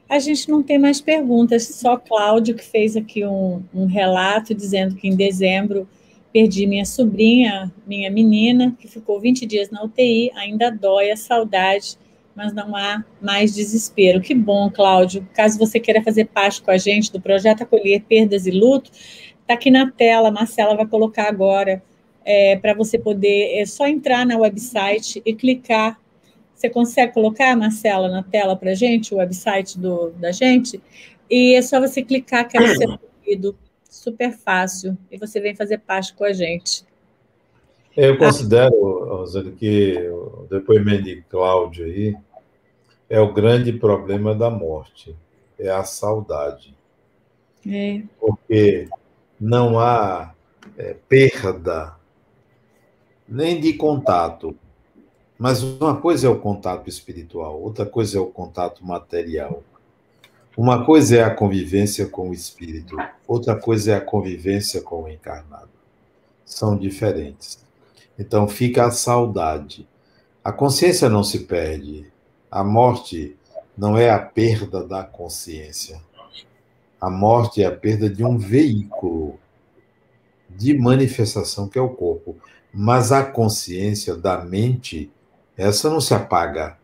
A gente não tem mais perguntas, só Cláudio que fez aqui um relato dizendo que em dezembro perdi minha sobrinha, minha menina, que ficou 20 dias na UTI, ainda dói a saudade, mas não há mais desespero. Que bom, Cláudio. Caso você queira fazer parte com a gente do Projeto Acolher Perdas e Luto, está aqui na tela, a Marcela vai colocar agora, para você poder, só entrar na website e clicar. Você consegue colocar, Marcela, na tela para a gente, o website da gente? E é só você clicar, quero ser ouvido. Super fácil. E você vem fazer parte com a gente. Eu considero, Rosane, que o depoimento de Cláudio aí é o grande problema da morte, é a saudade. Porque não há perda nem de contato. Mas uma coisa é o contato espiritual, outra coisa é o contato material. Uma coisa é a convivência com o espírito, outra coisa é a convivência com o encarnado. São diferentes. Então fica a saudade. A consciência não se perde. A morte não é a perda da consciência. A morte é a perda de um veículo de manifestação que é o corpo. Mas a consciência da mente, essa não se apaga.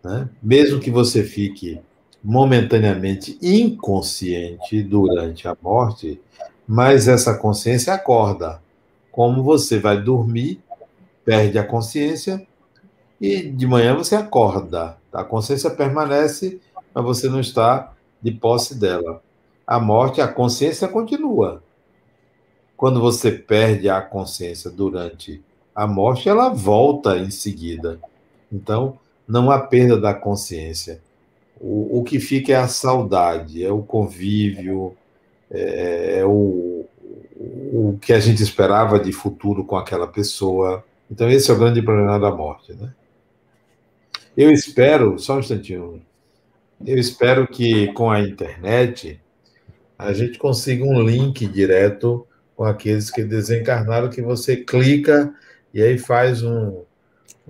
né? Mesmo que você fique momentaneamente inconsciente durante a morte, mas essa consciência acorda. Como você vai dormir, perde a consciência e de manhã você acorda. A consciência permanece, mas você não está de posse dela. A morte, a consciência continua. Quando você perde a consciência durante a morte, ela volta em seguida. Então, não há perda da consciência. O que fica é a saudade, é o convívio, é o que a gente esperava de futuro com aquela pessoa. Então, esse é o grande problema da morte, né? Eu espero, só um instantinho, eu espero que com a internet a gente consiga um link direto com aqueles que desencarnaram, que você clica e aí faz uma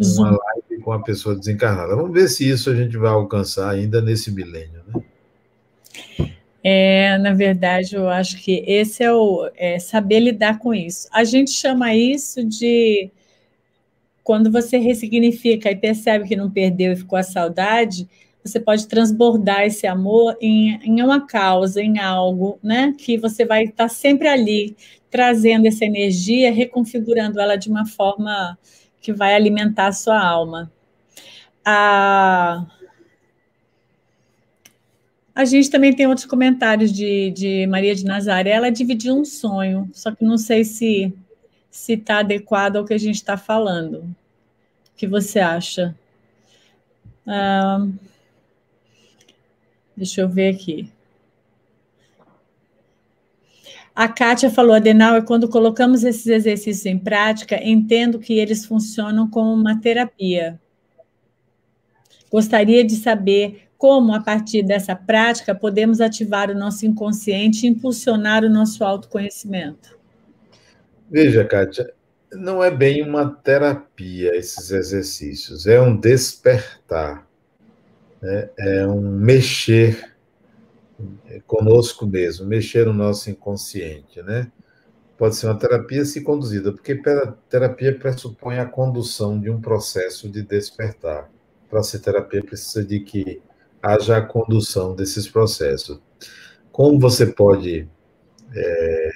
Zoom. live com a pessoa desencarnada. Vamos ver se isso a gente vai alcançar ainda nesse milênio, né? Na verdade, eu acho que esse é saber lidar com isso. A gente chama isso de quando você ressignifica e percebe que não perdeu e ficou a saudade, você pode transbordar esse amor em uma causa, em algo, né? Que você vai estar sempre ali, trazendo essa energia, reconfigurando ela de uma forma que vai alimentar a sua alma. A gente também tem outros comentários de Maria de Nazaré. Ela dividiu um sonho, só que não sei se está adequado ao que a gente está falando. O que você acha? Deixa eu ver aqui. A Kátia falou, Adenauer, quando colocamos esses exercícios em prática, entendo que eles funcionam como uma terapia. Gostaria de saber como, a partir dessa prática, podemos ativar o nosso inconsciente e impulsionar o nosso autoconhecimento. Veja, Kátia, não é bem uma terapia esses exercícios, é um despertar, né? É um mexer conosco mesmo, mexer no nosso inconsciente, né? Pode ser uma terapia se conduzida, porque terapia pressupõe a condução de um processo de despertar. Para ser terapia, precisa de que haja a condução desses processos. Como você pode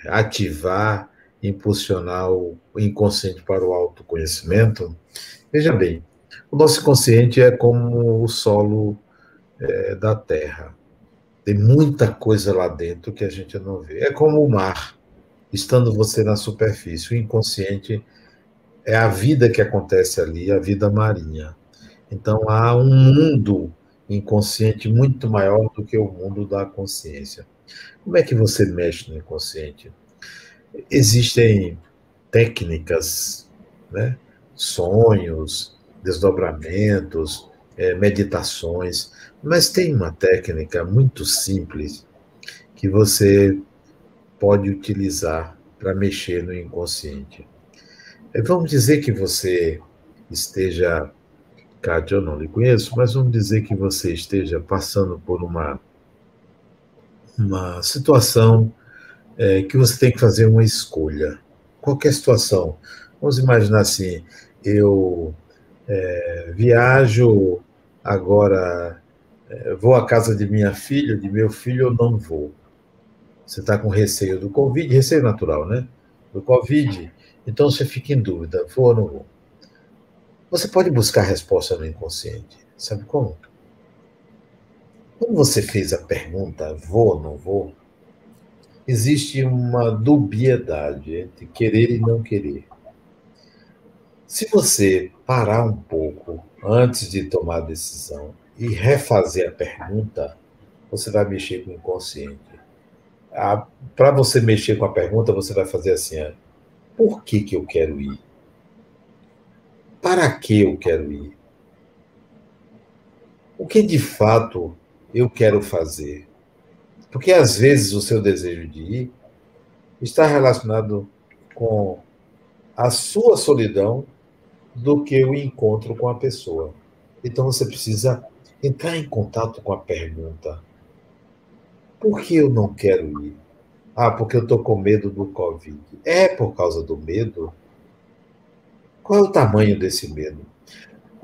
ativar, impulsionar o inconsciente para o autoconhecimento? Veja bem, o nosso inconsciente é como o solo da Terra. Tem muita coisa lá dentro que a gente não vê. É como o mar, estando você na superfície. O inconsciente é a vida que acontece ali, a vida marinha. Então há um mundo inconsciente muito maior do que o mundo da consciência. Como é que você mexe no inconsciente? Existem técnicas, né? Sonhos, desdobramentos, meditações, mas tem uma técnica muito simples que você pode utilizar para mexer no inconsciente. Vamos dizer que você esteja, Kátia, eu não lhe conheço, mas vamos dizer que você esteja passando por uma situação que você tem que fazer uma escolha. Qualquer situação. Vamos imaginar assim, eu viajo agora, vou à casa de minha filha, de meu filho, eu não vou. Você está com receio do Covid, receio natural, né? Do Covid, então você fica em dúvida, vou ou não vou? Você pode buscar a resposta no inconsciente. Sabe como? Quando você fez a pergunta, vou ou não vou, existe uma dubiedade entre querer e não querer. Se você parar um pouco antes de tomar a decisão e refazer a pergunta, você vai mexer com o inconsciente. Para você mexer com a pergunta, você vai fazer assim: por que eu quero ir? Para que eu quero ir? O que de fato eu quero fazer? Porque às vezes o seu desejo de ir está relacionado com a sua solidão do que o encontro com a pessoa. Então você precisa entrar em contato com a pergunta: por que eu não quero ir? Ah, porque eu estou com medo do Covid. É por causa do medo? Qual é o tamanho desse medo?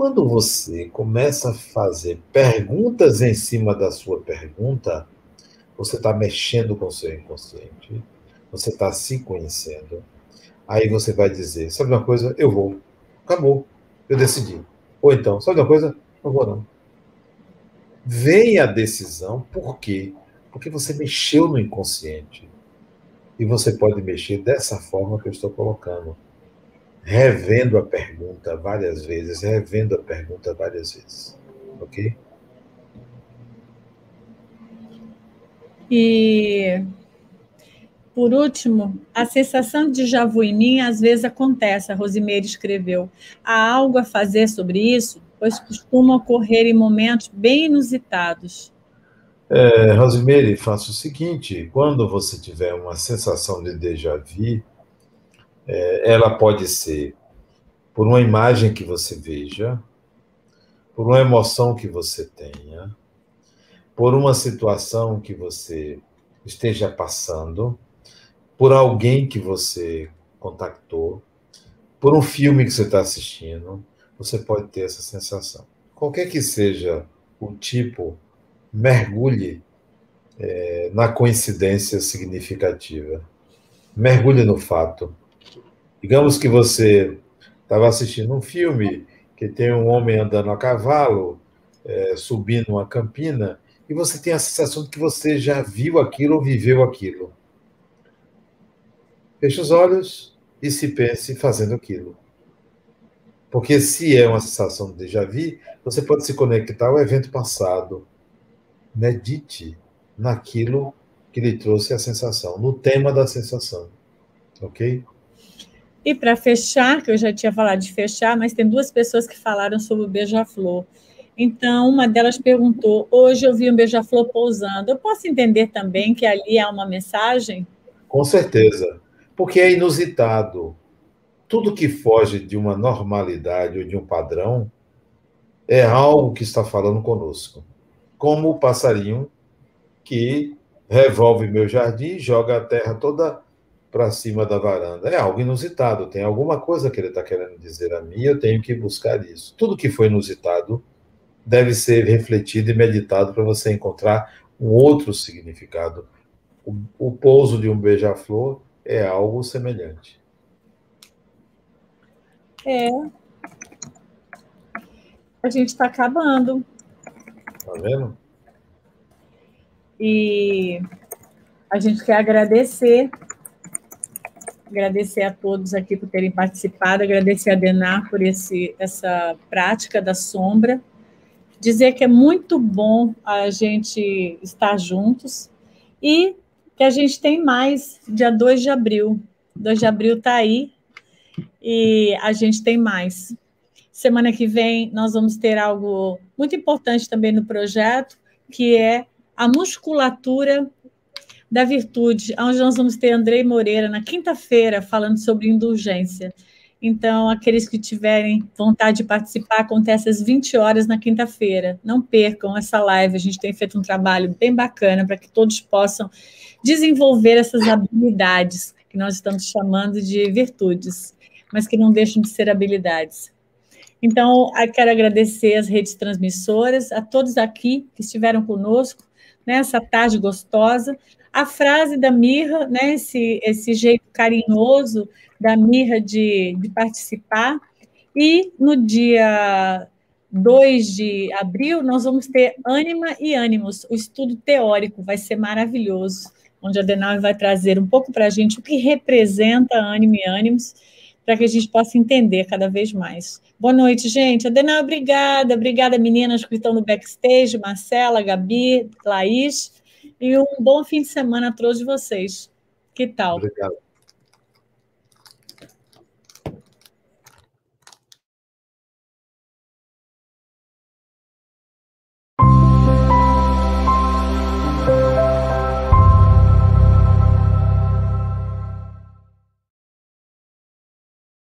Quando você começa a fazer perguntas em cima da sua pergunta, você está mexendo com o seu inconsciente, você está se conhecendo. Aí você vai dizer, sabe uma coisa? Eu vou. Acabou. Eu decidi. Ou então, sabe uma coisa? Não vou não. Vem a decisão, por quê? Porque você mexeu no inconsciente. E você pode mexer dessa forma que eu estou colocando. Revendo a pergunta várias vezes, revendo a pergunta várias vezes. Ok? E, por último, a sensação de déjà vu em mim às vezes acontece, a Rosimeire escreveu. Há algo a fazer sobre isso, pois costuma ocorrer em momentos bem inusitados. Rosimeire, faça o seguinte: quando você tiver uma sensação de déjà vu, ela pode ser por uma imagem que você veja, por uma emoção que você tenha, por uma situação que você esteja passando, por alguém que você contactou, por um filme que você está assistindo, você pode ter essa sensação. Qualquer que seja o tipo, mergulhe na coincidência significativa. Mergulhe no fato. Digamos que você estava assistindo um filme que tem um homem andando a cavalo, subindo uma campina, e você tem a sensação de que você já viu aquilo ou viveu aquilo. Feche os olhos e se pense fazendo aquilo. Porque se é uma sensação de déjà vu, você pode se conectar ao evento passado. Medite naquilo que lhe trouxe a sensação, no tema da sensação. Ok? E para fechar, que eu já tinha falado de fechar, mas tem duas pessoas que falaram sobre o beija-flor. Então, uma delas perguntou: hoje eu vi um beija-flor pousando. Eu posso entender também que ali há uma mensagem? Com certeza. Porque é inusitado. Tudo que foge de uma normalidade ou de um padrão é algo que está falando conosco. Como o passarinho que revolve meu jardim e joga a terra toda para cima da varanda. É algo inusitado, tem alguma coisa que ele está querendo dizer a mim, eu tenho que buscar isso. Tudo que foi inusitado deve ser refletido e meditado para você encontrar um outro significado. O pouso de um beija-flor é algo semelhante. A gente está acabando. Tá vendo? E a gente quer agradecer a todos aqui por terem participado, agradecer a Denar por essa prática da sombra, dizer que é muito bom a gente estar juntos e que a gente tem mais dia 2 de abril. 2 de abril está aí e a gente tem mais. Semana que vem nós vamos ter algo muito importante também no projeto, que é a musculatura da virtude, onde nós vamos ter Andrei Moreira na quinta-feira falando sobre indulgência. Então, aqueles que tiverem vontade de participar, acontece às 20 horas na quinta-feira. Não percam essa live, a gente tem feito um trabalho bem bacana para que todos possam desenvolver essas habilidades que nós estamos chamando de virtudes, mas que não deixam de ser habilidades. Então, eu quero agradecer as redes transmissoras, a todos aqui que estiveram conosco nessa tarde gostosa. A frase da Mirra, né, esse jeito carinhoso da Mirra de participar. E no dia 2 de abril, nós vamos ter Ânima e Ânimos, o estudo teórico, vai ser maravilhoso, onde a Adenauer vai trazer um pouco para a gente o que representa Ânima e Ânimos, para que a gente possa entender cada vez mais. Boa noite, gente. Adenauer, obrigada. Obrigada, meninas que estão no backstage, Marcela, Gabi, Laís. E um bom fim de semana a todos vocês. Que tal? Obrigado.